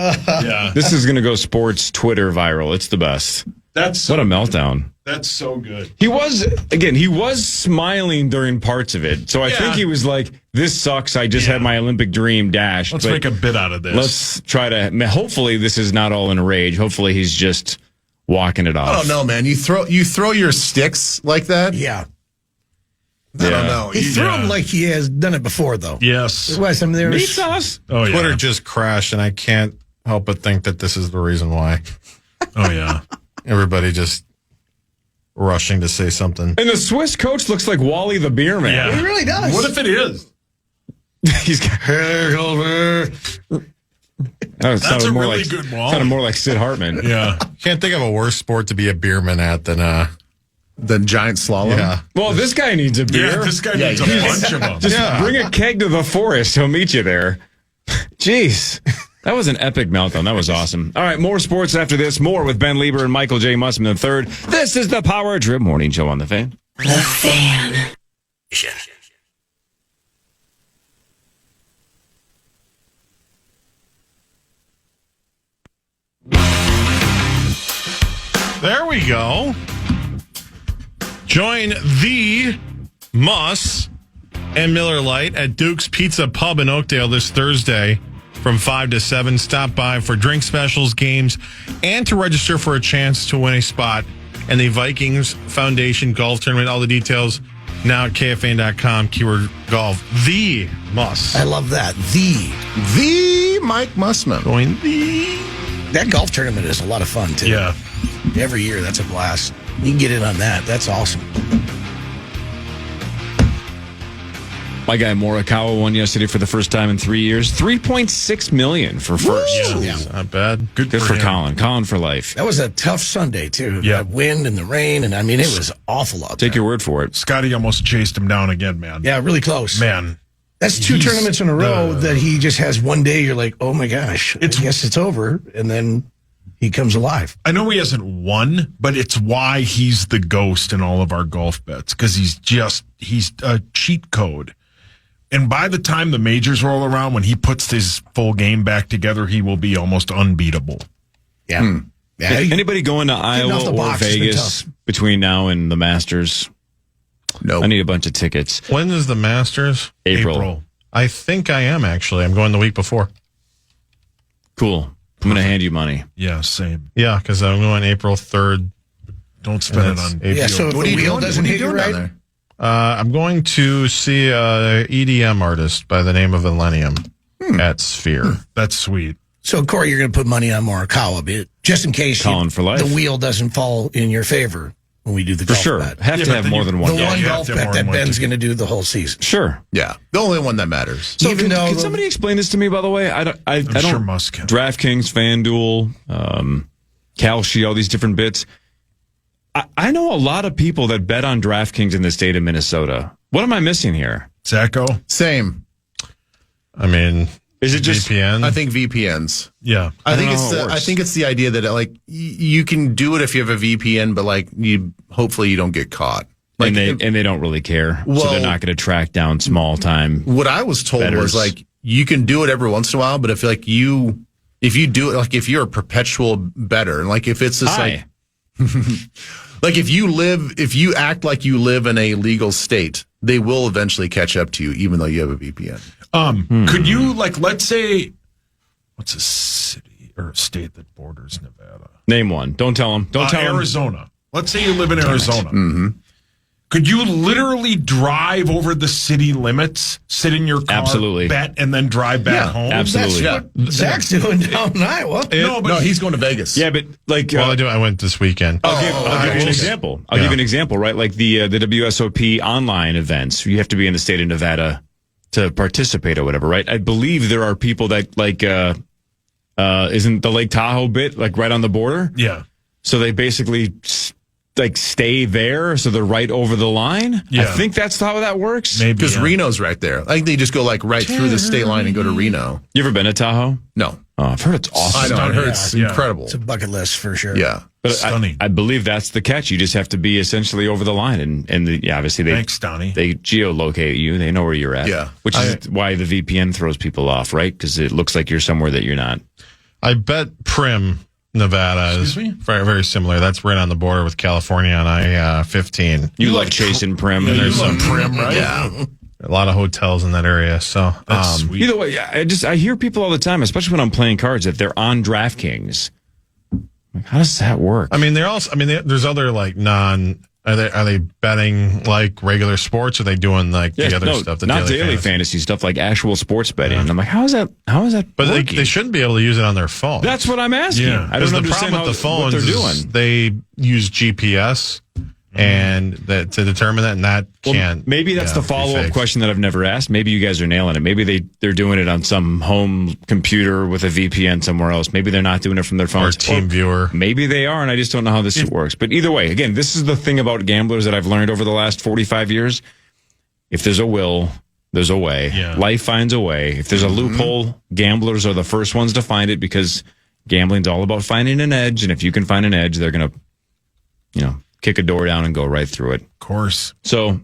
S4: Yeah.
S2: This is going to go sports Twitter viral. It's the best.
S4: That's
S2: What a meltdown.
S4: That's so good.
S2: He was smiling during parts of it. So I think he was like, this sucks. I just had my Olympic dream dashed.
S4: Let's
S2: But
S4: make a bit out of this.
S2: let's try to, hopefully this is not all in a rage. Hopefully he's just walking it off.
S3: I don't know, man. You throw your sticks like that.
S5: Yeah.
S3: I don't know.
S5: He threw him like he has done it before, though.
S4: Yes.
S5: There was some there.
S2: Meat sauce?
S4: Oh, yeah.
S1: Twitter just crashed, and I can't help but think that this is the reason why.
S4: Oh, yeah.
S1: Everybody just rushing to say something.
S2: And the Swiss coach looks like Wally the Beer Man.
S4: Yeah.
S5: He really does.
S4: What if it is?
S2: He's got hair over.
S4: That's a really good wall.
S2: Sounded more like Sid Hartman.
S4: Yeah.
S1: Can't think of a worse sport to be a beerman at than
S3: The giant slalom.
S1: yeah.
S2: Well, this guy needs a beer.
S4: Yeah, this guy needs a bunch of them.
S2: Just bring a keg to the forest. He'll meet you there. Jeez. That was an epic meltdown. That was awesome. All right, more sports after this. More with Ben Lieber and Michael J. Mussman III. This is the Power Trip Morning Show on the Fan.
S7: The Fan.
S1: There we go. Join the Muss and Miller Lite at Duke's Pizza Pub in Oakdale this Thursday from 5 to 7. Stop by for drink specials, games, and to register for a chance to win a spot in the Vikings Foundation Golf Tournament. All the details now at KFAN.com, keyword golf. The Muss.
S5: I love that.
S3: The Mike Mussman.
S1: Join the...
S5: That golf tournament is a lot of fun, too.
S4: Yeah.
S5: Every year, that's a blast. You can get in on that. That's awesome.
S2: My guy Morikawa won yesterday for the first time in 3 years. $3.6 million for first.
S1: Yeah. Not bad.
S2: Good for
S4: him.
S2: Colin. Colin for life.
S5: That was a tough Sunday, too.
S4: Yeah.
S5: The wind and the rain, and I mean, it was awful out there.
S2: Take your word for it.
S4: Scotty almost chased him down again, man.
S5: Yeah, really close.
S4: Man.
S5: That's two
S4: He's
S5: tournaments in a row that he just has one day. You're like, oh my gosh, I guess it's over. And then he comes alive.
S4: I know he hasn't won, but it's why he's the ghost in all of our golf bets, because he's a cheat code. And by the time the majors roll around, when he puts his full game back together, he will be almost unbeatable.
S5: Yeah. Yeah.
S2: Anybody going to
S5: off
S2: Iowa
S5: the
S2: or
S5: box has been
S2: Vegas
S5: tough.
S2: between now and the Masters?
S3: No.
S2: I need a bunch of tickets.
S1: When is the Masters?
S2: April.
S1: I think I am, actually. I'm going the week before.
S2: Cool. I'm going to hand you money.
S4: Yeah, same.
S1: Yeah, because I'm going April 3rd.
S4: Don't spend it
S1: That's
S4: on.
S1: April.
S5: Yeah, so if
S3: What are
S5: the
S3: you
S5: wheel
S3: doing?
S5: doesn't
S3: What are you
S5: hit you
S3: doing down
S5: right,
S3: there?
S1: I'm going to see a EDM artist by the name of Millennium at Sphere.
S4: That's sweet.
S5: so Corey, you're going to put money on Morikawa, but just in case
S2: Colin for life.
S5: the wheel doesn't fall in your favor when we do the
S2: For
S5: golf
S2: sure.
S5: bet.
S2: Have
S4: Yeah,
S2: to
S4: but
S2: have
S4: then
S2: more
S4: you-
S2: than
S5: The
S2: one.
S5: one
S4: you have
S5: golf
S4: to have
S5: bet
S4: more
S5: that
S4: than one
S5: Ben's
S4: ticket.
S5: going to do the whole season.
S2: Sure.
S3: Yeah. The only one that matters.
S2: So
S5: Even though
S2: can
S5: the-
S2: somebody explain this to me, by the way? I don't
S4: sure Musk can.
S2: DraftKings, FanDuel, Kalshi, all these different bits. I know a lot of people that bet on DraftKings in the state of Minnesota. What am I missing here?
S4: Zacho?
S3: Same.
S1: I mean,
S2: Is it just
S1: VPN?
S3: I think VPNs.
S4: Yeah.
S3: I think
S2: know
S3: it's
S2: how it
S3: I
S2: works.
S3: think it's the idea that like you can do it if you have a VPN, but like you hopefully you don't get caught. Like
S2: and they don't really care, so
S3: Well-
S2: they're not going to track down small time.
S3: what I was told
S2: bettors.
S3: was like you can do it every once in a while, but if like if you do it like if you're a perpetual bettor and like if it's just
S2: Hi.
S3: like if you act like you live in a legal state, they will eventually catch up to you even though you have a VPN.
S4: Could you, like, let's say, what's a city or a state that borders Nevada?
S2: Name one. Don't tell them. Don't tell them.
S4: Arizona. Let's say you live in Arizona.
S3: Mm-hmm.
S4: Could you literally drive over the city limits, sit in your car,
S2: Absolutely.
S4: bet, and then drive back
S3: Yeah,
S4: home?
S2: absolutely.
S5: That's what Zach's doing down in Iowa.
S3: No, he's going to Vegas.
S2: Yeah, but like,
S1: well, I went this weekend.
S2: I'll give you an
S1: okay.
S2: example. I'll give you an example, right? Like the WSOP online events. You have to be in the state of Nevada to participate or whatever, right? I believe there are people that like isn't the Lake Tahoe bit like right on the border?
S4: Yeah.
S2: So they basically like stay there, so they're right over the line.
S4: Yeah.
S2: I think that's how that works.
S4: Maybe.
S3: Because
S4: yeah.
S3: Reno's right there. I think they just go like right through the state line and go to Reno.
S2: You ever been to Tahoe?
S3: No.
S2: Oh, I've heard it's awesome.
S3: I know. I heard it's
S4: Yeah.
S3: incredible.
S5: It's a bucket list for sure.
S3: Yeah.
S2: But
S4: Stunning.
S2: I believe that's the catch. You just have to be essentially over the line, and obviously
S4: Thanks, Donnie.
S2: they geolocate you. They know where you're at.
S3: Yeah.
S2: Which is why the VPN throws people off, right? Because it looks like you're somewhere that you're not.
S1: I bet Prim, Nevada is very, very similar. That's right on the border with California on I-15.
S2: You like chasing Prim.
S4: Yeah,
S2: and
S4: you
S2: there's
S4: love
S2: some
S4: Prim, right?
S3: Yeah.
S1: A lot of hotels in that area. So
S4: That's sweet.
S2: Either way, I hear people all the time, especially when I'm playing cards, that they're on DraftKings. Like, how does that work?
S1: I mean, there's other like are they betting like regular sports? Or are they doing like the other stuff? The
S2: not daily fantasy stuff, like actual sports betting. And I'm like, how is that?
S1: But
S2: working?
S1: they shouldn't be able to use it on their phone.
S2: That's what I'm asking.
S4: Yeah.
S2: I don't
S1: the
S2: understand
S1: problem with the phones
S2: what they're
S1: is
S2: doing.
S1: they use GPS and that to determine that, and that can't.
S2: Maybe that's the
S1: be
S2: follow-up
S1: fixed.
S2: question that I've never asked. Maybe you guys are nailing it. Maybe they're doing it on some home computer with a VPN somewhere else. Maybe they're not doing it from their
S1: Or
S2: phones.
S1: Team Viewer.
S2: Maybe they are, and I just don't know how this works. But either way, again, this is the thing about gamblers that I've learned over the last 45 years. If there's a will, there's a way.
S4: Yeah.
S2: Life finds a way. If there's a loophole, gamblers are the first ones to find it because gambling's all about finding an edge. And if you can find an edge, they're going to, kick a door down and go right through it.
S4: Of course.
S2: So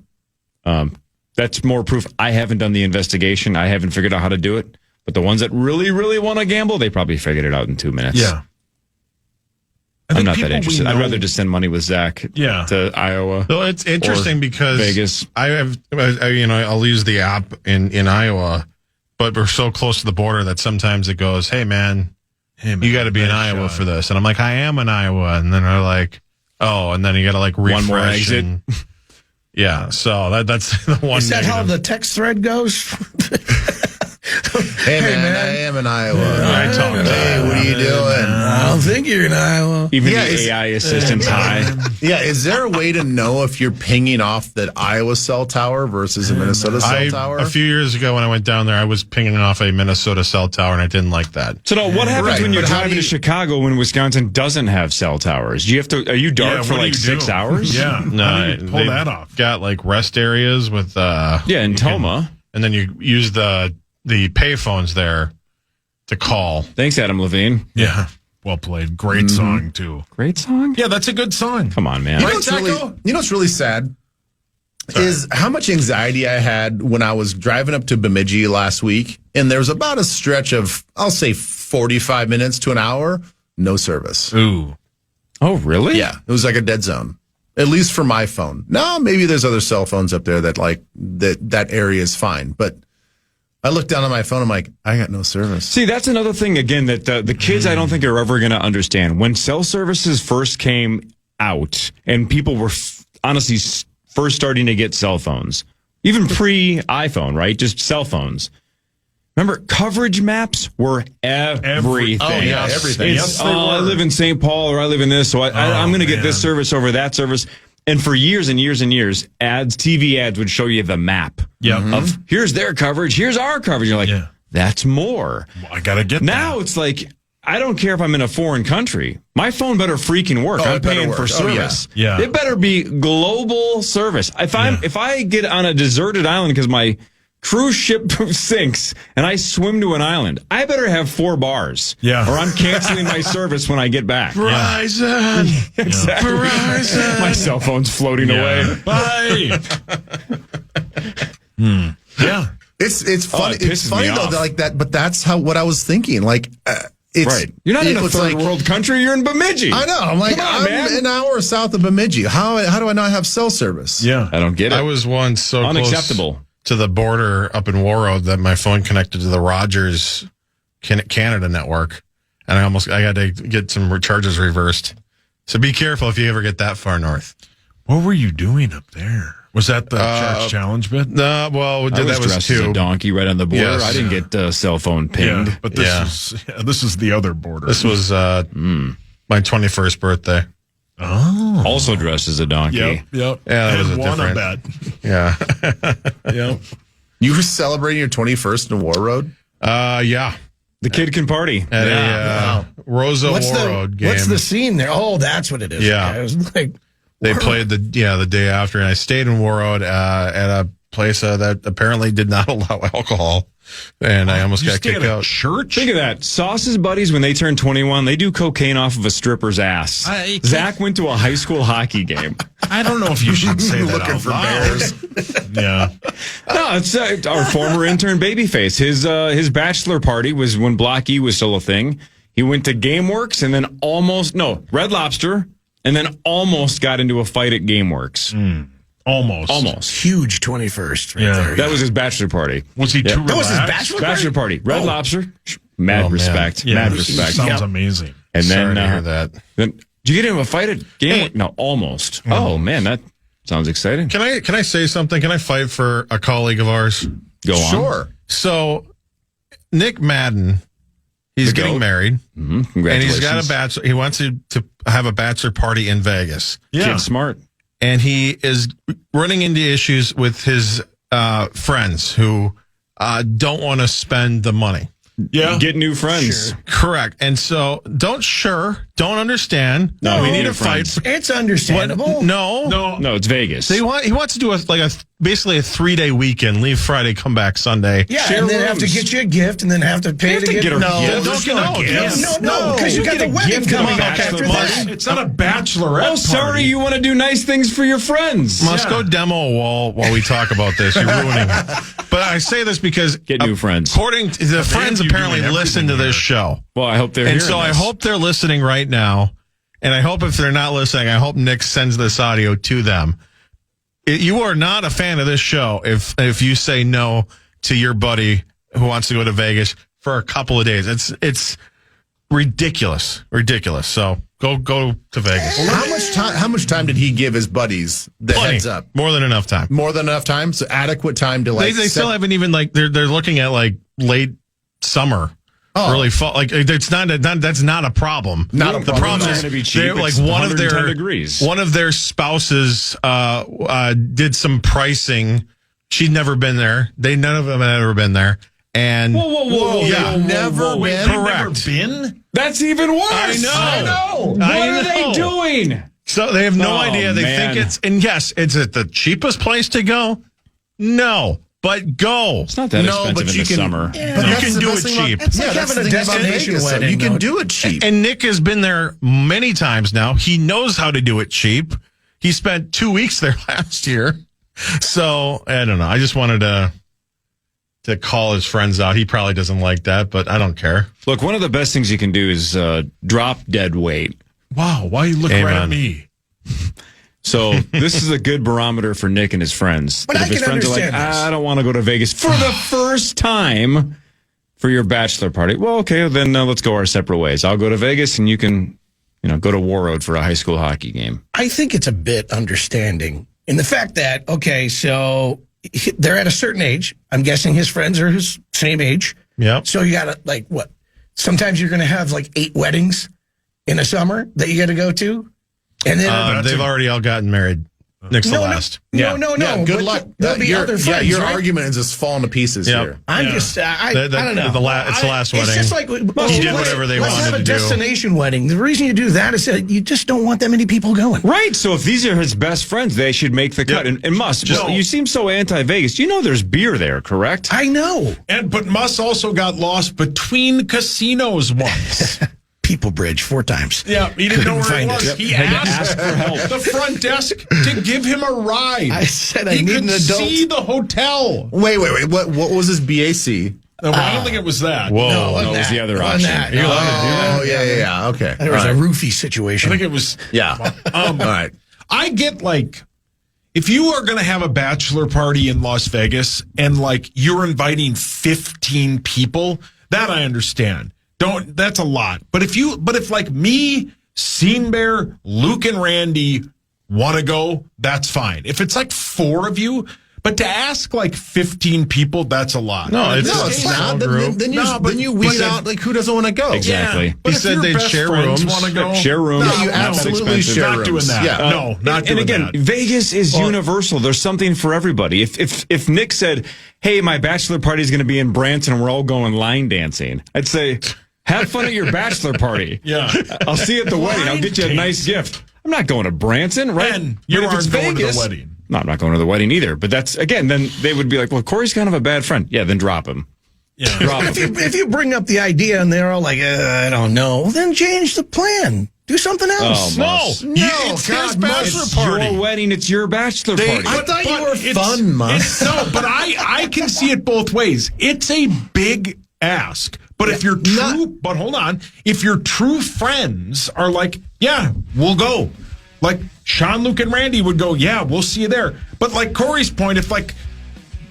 S2: that's more proof. I haven't done the investigation. I haven't figured out how to do it. But the ones that really, really want to gamble, they probably figured it out in 2 minutes.
S4: Yeah.
S2: I'm not that interested. I'd rather just send money with Zach to Iowa.
S1: So it's interesting because
S2: Vegas.
S1: I'll use the app in Iowa, but we're so close to the border that sometimes it goes, hey man, you got to be in Iowa for this. And I'm like, I am in Iowa. And then they're like, oh, and then you got to like refresh.
S2: One more exit.
S1: Yeah. So that's the one.
S5: Is that how the text thread goes?
S3: Hey, man, I am in Iowa.
S1: I talk to
S3: Hey, what are you doing?
S5: I don't think you're in Iowa.
S2: Even
S3: Yeah,
S2: the
S3: it's-
S2: AI assistant's high.
S3: Yeah, is there a way to know if you're pinging off that Iowa cell tower versus a Minnesota cell tower?
S1: A few years ago when I went down there, I was pinging off a Minnesota cell tower, and I didn't like that.
S2: So now, what happens
S3: Right,
S2: when you're
S3: but how
S2: driving
S3: do
S2: to
S3: you-
S2: Chicago when Wisconsin doesn't have cell towers? Do you have to? Are you dark for
S4: what do
S2: like
S4: you
S2: 6
S4: do?
S2: hours?
S4: Yeah.
S1: No,
S4: How do you pull
S1: they've
S4: that off?
S1: Got like rest areas with
S2: Yeah, in Toma.
S1: and then you use the payphones there to call.
S2: Thanks, Adam Levine.
S4: Yeah. Well played. Great song, too.
S2: Great song.
S4: Yeah, that's a good song.
S2: Come on, man.
S3: You know what's really sad? Is how much anxiety I had when I was driving up to Bemidji last week, and there was about a stretch of, I'll say 45 minutes to an hour, no service.
S4: Ooh.
S2: Oh, really?
S3: Yeah, it was like a dead zone, at least for my phone. Now, maybe there's other cell phones up there that like that area is fine, but I looked down on my phone. I'm like, I got no service.
S2: See, that's another thing, again, that the kids I don't think are ever going to understand. When cell services first came out and people were honestly first starting to get cell phones, even pre-iPhone, right? Just cell phones. Remember, coverage maps were everything.
S3: Oh, yeah, everything.
S2: It's,
S4: Yes, they
S2: I
S4: were.
S2: live in St. Paul or I live in this, so I'm going to get this service over that service. And for years and years and years, TV ads would show you the map of here's their coverage, here's our coverage. You're like, that's more.
S4: Well, I got to get
S2: Now
S4: that.
S2: it's like, I don't care if I'm in a foreign country. My phone better freaking work.
S3: Oh,
S2: I'm
S3: it better
S2: paying
S3: work.
S2: for
S3: Oh, yeah.
S2: service.
S4: Yeah.
S2: It better be global service. If I get on a deserted island because my cruise ship sinks and I swim to an island, I better have 4 bars.
S4: Yeah.
S2: Or I'm canceling my service when I get back.
S1: Verizon.
S2: Exactly.
S1: Verizon.
S2: My cell phone's floating away.
S4: Bye. Yeah.
S3: It's funny.
S2: it
S3: It's
S2: pisses
S3: funny
S2: me
S3: though,
S2: off.
S3: like that. But that's what I was thinking. Like, it's
S2: Right. You're not in a
S3: it's
S2: third
S3: like-
S2: world country. You're in Bemidji.
S3: I know. I'm like,
S2: Come on,
S3: I'm
S2: man.
S3: an hour south of Bemidji. How do I not have cell service?
S4: Yeah.
S2: I don't get it.
S1: I was once so
S2: Unacceptable.
S1: close to the border up in Warroad that my phone connected to the Rogers Canada network, and I had to get some charges reversed. So be careful if you ever get that far north.
S4: What were you doing up there? Was that the church challenge bit?
S1: No, well,
S2: I
S1: that
S2: was
S1: was
S2: dressed as a
S1: 2.
S2: donkey right on the border.
S1: Yes.
S2: I didn't get cell phone pinged.
S4: Yeah, but this is the other border.
S1: This was my 21st birthday.
S4: Oh.
S2: Also dressed as a donkey.
S4: Yep.
S1: Yeah, that was
S4: and
S1: a
S4: won a
S1: different-
S4: bet.
S1: Yeah.
S4: Yep.
S3: You were celebrating your 21st in War Road?
S1: Yeah.
S2: The kid can party.
S1: at a Rosa Warroad game.
S5: What's the scene there? Oh, that's what it is.
S1: Yeah.
S5: Okay, I was like,
S1: They played the day after, and I stayed in Warroad at a place that apparently did not allow alcohol, and I almost
S4: You
S1: got
S4: stay
S1: kicked
S4: at a
S1: out.
S4: church?
S2: Think of that. Sauce's buddies, when they turn 21, they do cocaine off of a stripper's ass. Zach went to a high school hockey game.
S4: I don't know if you should say that
S3: Looking
S4: out
S3: for
S4: loud. Yeah.
S2: No, it's our former intern Babyface. His bachelor party was when Block E was still a thing. He went to GameWorks and then Red Lobster, and then almost got into a fight at GameWorks.
S4: Almost.
S5: huge 21st right
S4: Yeah.
S5: there.
S2: That was his bachelor party.
S4: Was he too relaxed?
S5: That was his bachelor party?
S2: Bachelor party. Red Lobster. Mad respect.
S4: Yeah,
S2: Mad
S4: this
S2: respect.
S4: sounds amazing.
S2: And
S1: Sorry
S2: then,
S1: to hear that.
S2: then, did you get into a fight at GameWorks? No, almost. Oh man, that sounds exciting.
S1: Can I say something? Can I fight for a colleague of ours?
S2: Go on.
S3: Sure.
S1: So, Nick Madden, he's
S2: The
S1: getting
S2: goat.
S1: married,
S2: Mm-hmm.
S1: and
S2: Congratulations.
S1: he's got a bachelor. He wants to have a bachelor party in Vegas,
S4: Yeah.
S2: Kid smart.
S1: and he is running into issues with his friends who don't want to spend the money.
S4: Yeah.
S2: Get new friends.
S1: Correct. And so, don't understand.
S2: No,
S1: we
S2: we
S1: need
S2: need
S1: to fight.
S2: friends.
S5: It's understandable.
S1: No.
S2: No, it's Vegas.
S1: He wants to do basically a 3-day weekend. Leave Friday, come back Sunday.
S5: Yeah,
S2: Share
S5: and then have to
S2: rooms.
S5: get you a gift, and then have to pay
S2: have
S5: to
S2: to
S5: get
S2: get a
S5: no,
S2: gift.
S5: there's
S1: Don't
S5: no
S1: get
S5: gift.
S1: gifts.
S5: No, because you got
S2: get
S5: the
S2: a
S5: wedding
S2: gift
S5: coming
S2: from a
S5: up after
S2: bachelor
S5: that.
S4: It's not a bachelorette
S2: Oh, sorry,
S4: party.
S2: you want to do nice things for your friends.
S1: Must go demo a wall while we talk about this. You're ruining it. But I say this because
S2: Get new friends.
S1: according to the friends
S4: you
S1: apparently
S4: doing
S1: listen to
S4: everything
S1: this
S4: here.
S1: show.
S2: Well, I hope they're
S1: And
S2: hearing
S1: so I
S2: this.
S1: hope they're listening right now. And I hope if they're not listening, I hope Nick sends this audio to them. You are not a fan of this show if you say no to your buddy who wants to go to Vegas for a couple of days. It's ridiculous. So go to Vegas.
S3: How much time did he give his buddies the
S1: Plenty.
S3: heads up?
S1: More than enough time.
S3: More than enough time? So adequate time to
S1: They still haven't even they're looking at late summer. Early fall, it's that's not a problem.
S3: Not a
S1: The
S3: problem.
S1: problem
S2: It's
S1: is
S2: gonna be cheap.
S1: they're
S2: It's
S1: one of
S2: 110
S1: their
S2: degrees.
S1: One of their spouses did some pricing. She'd never been there. None of them had ever been there. And
S2: Whoa,
S1: yeah,
S3: never
S4: Wait,
S3: been.
S4: they've never
S1: correct.
S4: been?
S2: That's even worse.
S1: I know.
S2: What
S1: I
S2: are they
S1: know.
S2: doing?
S1: So they have no
S2: Oh,
S1: idea. They
S2: man.
S1: think it's yes, it's at the cheapest place to go. No, but go.
S2: It's not that
S3: No,
S2: expensive
S3: but
S2: in
S3: you
S2: the
S3: can-
S2: summer.
S3: But
S1: You
S3: that's
S1: can
S3: the
S1: do
S3: best
S1: it
S3: thing about-
S1: cheap.
S5: It's like
S3: Yeah, that's
S5: having
S3: the
S5: a
S3: thing about
S5: destination
S3: Vegas, though.
S5: wedding,
S3: You can
S5: though.
S3: do it cheap.
S1: And Nick has been there many times now. He knows how to do it cheap. He spent 2 weeks there last year. So I don't know. I just wanted to call his friends out. He probably doesn't like that, but I don't care.
S2: Look, one of the best things you can do is drop dead weight.
S4: Wow, why you look right at
S1: Amen.
S4: me?
S2: So this is a good barometer for Nick and his friends.
S5: But
S2: That
S5: I
S2: if his
S5: can
S2: friends are like,
S5: understand this.
S2: I don't want to go to Vegas for the first time for your bachelor party. Well, okay, then let's go our separate ways. I'll go to Vegas and you can, go to Warroad for a high school hockey game.
S5: I think it's a bit understanding in the fact that, okay, so they're at a certain age. I'm guessing his friends are his same age.
S1: Yep.
S5: So you got to, what? Sometimes you're going to have 8 weddings in a summer that you got to go to. And then
S1: They've already all gotten married. Nick's the last.
S5: No.
S3: Yeah, good
S5: but
S3: luck.
S5: There'll be other friends.
S3: your
S5: right?
S3: argument is just falling to pieces
S1: Yep.
S3: here.
S5: I'm just, I don't know.
S1: It's the last wedding.
S5: It's just like
S1: He did whatever they
S5: let's
S1: wanted
S5: have a
S1: to do.
S5: destination wedding. The reason you do that is that you just don't want that many people going.
S2: Right. So if these are his best friends, they should make the cut.
S1: Yep.
S2: And must. Well, you seem so anti-Vegas. You know there's beer there, correct?
S5: I know.
S4: But Muss also got lost between casinos once.
S5: People Bridge 4 times.
S4: Yeah, he didn't know where it
S5: Couldn't
S4: was.
S5: find it.
S4: He asked for help. The front desk to give him a ride.
S5: I said I
S4: he
S5: need
S4: could
S5: an adult.
S4: see the hotel.
S3: Wait. What was his BAC?
S4: No, I don't think it was that.
S1: Whoa.
S2: No, it was the other
S5: On
S2: option.
S5: that.
S2: You're allowed to do that.
S3: Oh, yeah. Okay.
S5: There was
S3: All
S5: a
S3: right.
S5: roofie
S4: I
S5: situation.
S4: think it was.
S3: Yeah. All right.
S4: I get if you are going to have a bachelor party in Las Vegas and you're inviting 15 people, that I understand. That's a lot. But if me, Scene Bear, Luke and Randy want to go, that's fine. If it's 4 of you, But to ask like 15 people, that's a lot.
S1: No, it's
S3: No,
S1: a
S3: it's
S1: small
S3: not.
S1: group.
S3: Then you,
S4: No, but-
S3: then you weed
S4: but-
S3: out like who doesn't want to go.
S2: Exactly.
S4: But
S1: He
S4: if
S1: said
S4: your
S1: they'd
S4: best
S1: share
S4: friends
S1: rooms.
S4: wanna go,
S2: Share rooms.
S3: No, you
S2: Not
S3: absolutely
S2: expensive.
S3: share
S4: not doing
S3: rooms.
S4: that.
S3: Yeah.
S4: No, not
S2: and
S4: doing
S2: again,
S4: that.
S2: Vegas is universal. There's something for everybody. If Nick said, "Hey, my bachelor party is going to be in Branson, and we're all going line dancing," I'd say, "Have fun at your bachelor party.
S4: Yeah.
S2: I'll see you at the wedding. I'll get you a nice gift." I'm not going to Branson, right?
S4: And you
S2: But if it's
S4: aren't going to the
S2: Vegas-
S4: wedding.
S2: No, I'm not going to the wedding either. But that's again, then they would be like, "Well, Corey's kind of a bad friend." Yeah, then drop him.
S4: Yeah.
S2: Drop him.
S5: If you bring up the idea and they're all like, I don't know, well, then change the plan. Do something else.
S2: Mus.
S1: It's his bachelor
S2: It's
S1: party.
S2: your wedding. It's your bachelor party.
S3: I thought you were
S4: it's-
S3: fun, Mus.
S4: No, but I can see it both ways. It's a big ask. But if you're true, but hold on, if your true friends are like, yeah, we'll go. Like Sean, Luke, and Randy would go, yeah, we'll see you there. But like Corey's point, if like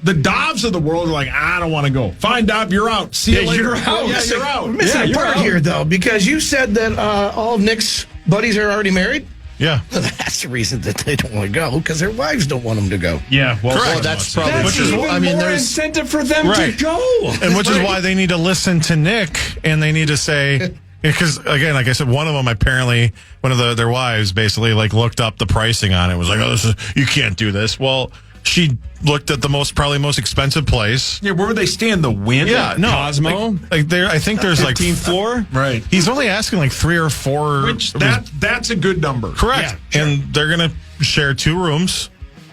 S4: the Dovs of the world are like, I don't want to go. Fine, Dov, you're out. See you later.
S2: you're out.
S4: Yeah, you're out.
S5: We're missing a
S2: you're
S5: part
S2: out.
S5: here, though, because you said that all of Nick's buddies are already married.
S1: Yeah.
S5: That's the reason that they don't want to go, because their wives don't want them to go.
S4: Yeah, well,
S3: Well, that's probably
S2: That's
S3: true.
S2: even
S3: I mean,
S2: more
S3: there's
S2: incentive for them
S1: Right.
S2: to go.
S1: And which is why they need to listen to Nick and they need to say, because again, like I said, one of them apparently, one of their wives basically like looked up the pricing on it, was like, oh, you can't do this. Well, she looked at the probably most expensive place.
S4: yeah. Where would they stay in the wind?
S1: Yeah, no,
S2: Cosmo?
S1: Like there, I think there's like
S2: 15th floor.
S4: Right.
S1: He's only asking like 3 or 4.
S4: Which that's a good number.
S1: correct,
S5: Yeah,
S1: and they're gonna share 2 rooms,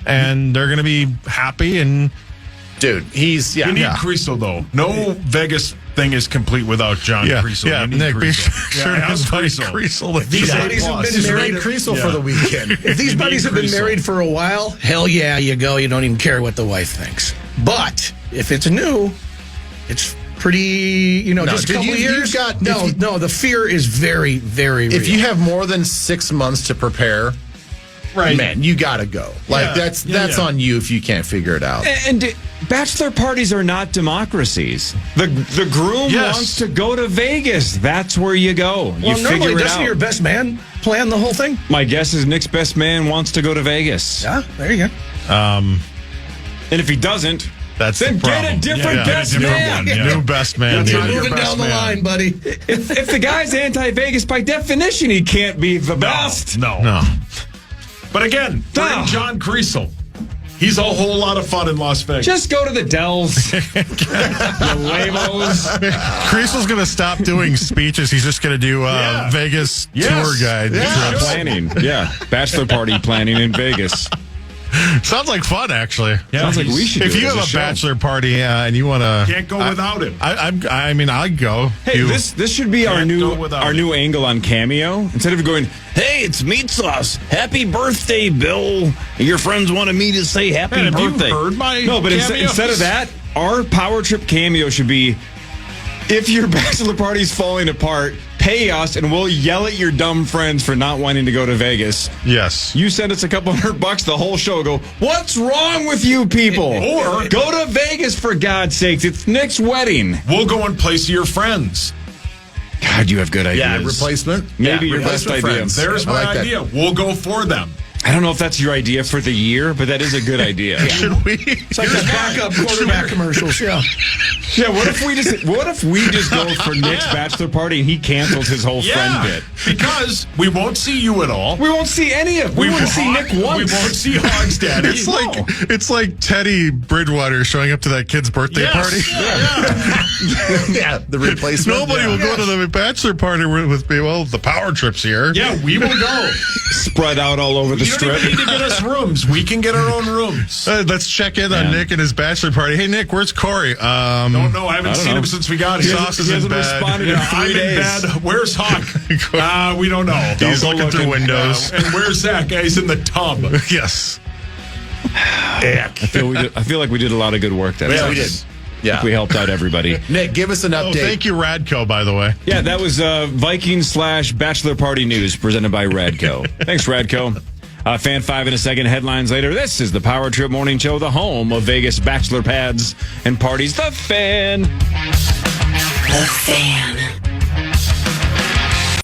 S1: and they're gonna be happy. And
S3: dude, he's
S4: You need
S1: Yeah.
S4: Creasel, though. No Vegas thing is complete without John Creasel.
S1: yeah,
S4: You need
S1: Nick, be
S4: Creasel.
S1: sure to
S4: ask
S1: invite
S4: Creasel.
S1: Creasel.
S5: These buddies have been
S3: Just
S5: married.
S3: rate Creasel for the weekend.
S5: If these
S4: You
S5: buddies
S4: need
S5: have been
S4: Creasel.
S5: married for a while, hell yeah, you go. You don't even care what the wife thinks. But if it's new, it's pretty,
S3: No,
S5: just a
S3: dude,
S5: couple
S3: you've
S5: years.
S3: got-
S5: no, the fear is very, very real.
S3: If you have more than 6 months to prepare,
S4: Right.
S3: man, you got to go. Like
S4: Yeah.
S3: that's
S4: Yeah,
S3: that's
S4: yeah.
S3: on you if you can't figure it out.
S2: And bachelor parties are not democracies. The groom
S1: Yes.
S2: wants to go to Vegas. That's where you go. You
S5: well,
S2: figure
S5: normally,
S2: it
S5: doesn't
S2: out.
S5: your best man plan the whole thing?
S2: My guess is Nick's best man wants to go to Vegas.
S5: Yeah, there you go.
S2: And if he doesn't,
S1: That's
S2: then
S1: the
S2: get a
S1: problem.
S2: different
S1: Yeah,
S2: best
S1: get a different
S2: man.
S1: one. Yeah. New best man.
S5: You're
S1: dude. Your
S5: moving
S1: best
S5: down the
S1: man.
S5: line, buddy.
S2: If the guy's anti-Vegas, by definition, he can't be the best.
S4: No. But again, bring
S2: Ah.
S4: John Creasel. He's a whole lot of fun in Las Vegas.
S2: Just go to the Dells. You lamos.
S1: Creasel's going to stop doing speeches. He's just going to do
S4: Yeah.
S1: Vegas
S4: Yes.
S1: tour guide trips.
S2: Planning. Yeah. Bachelor party planning in Vegas.
S1: Sounds like fun, actually.
S2: Sounds like we should
S1: If
S2: do
S1: you
S2: it
S1: have
S2: as
S1: a
S2: show.
S1: bachelor party and you want to,
S4: Can't go without him.
S1: I mean, I'd go.
S2: Hey, this should be our
S4: Can't
S2: new
S4: go without it.
S2: angle on Cameo. Instead of going, "Hey, it's Meat Sauce. Happy birthday, Bill." Your friends wanted me to say happy
S4: Man, have you
S2: birthday.
S4: heard my
S2: No, but
S4: cameos?
S2: instead of that, our Power Trip Cameo should be, if your bachelor party's falling apart, pay us and we'll yell at your dumb friends for not wanting to go to Vegas.
S1: Yes.
S2: You send us a couple $100, the whole show go, "What's wrong with you people?"
S4: Or-
S2: go to Vegas for God's sakes. It's Nick's wedding.
S4: We'll go in place of your friends.
S2: God, you have good ideas.
S3: Yeah, replacement.
S2: Maybe your best
S3: replacement
S2: idea.
S3: friends.
S4: There's
S3: I
S4: my
S3: like that.
S4: idea. We'll go for them.
S2: I don't know if that's your idea for the year, but that is a good idea.
S1: Should we?
S5: It's like the backup quarterback commercials. Yeah.
S2: Yeah, what if we just go for Nick's bachelor party and he cancels his whole friend bit?
S4: because we won't see you at all.
S2: We won't see any of. We wouldn't see Nick once.
S4: We won't see Hogs Daddy.
S1: It's like Teddy Bridgewater showing up to that kid's birthday party.
S3: Yeah, the replacement.
S1: Nobody will go to the bachelor party with me. Well, the Power Trip's here.
S4: Yeah, we will go.
S2: Spread out all over the
S4: You don't
S2: strip.
S4: even need to get us rooms. We can get our own rooms.
S1: Let's check in on Nick and his bachelor party. Hey, Nick, where's Corey?
S4: Don't know. I haven't
S2: I don't
S4: seen
S2: know.
S4: him since we got here.
S1: Sauce is
S2: He
S1: in
S2: hasn't
S1: bed.
S2: responded in
S4: Yeah,
S2: 3
S4: I'm
S2: days.
S4: in bed. Where's Huck? We don't know.
S1: He's
S2: go
S1: looking through
S2: looking.
S1: windows.
S4: And where's that guy? He's in the tub.
S1: Yes.
S2: I feel like we did a lot of good work that
S3: Yeah,
S2: time.
S3: we did. Yeah.
S2: We helped out everybody.
S3: Nick, give us an
S1: Oh,
S3: update.
S1: thank you, Radco, by the way.
S2: Yeah, that was Viking/Bachelor Party News presented by Radco. Thanks, Radco. Fan 5 in a second. Headlines later. This is the Power Trip Morning Show, the home of Vegas bachelor pads and parties. The Fan.
S7: The Fan.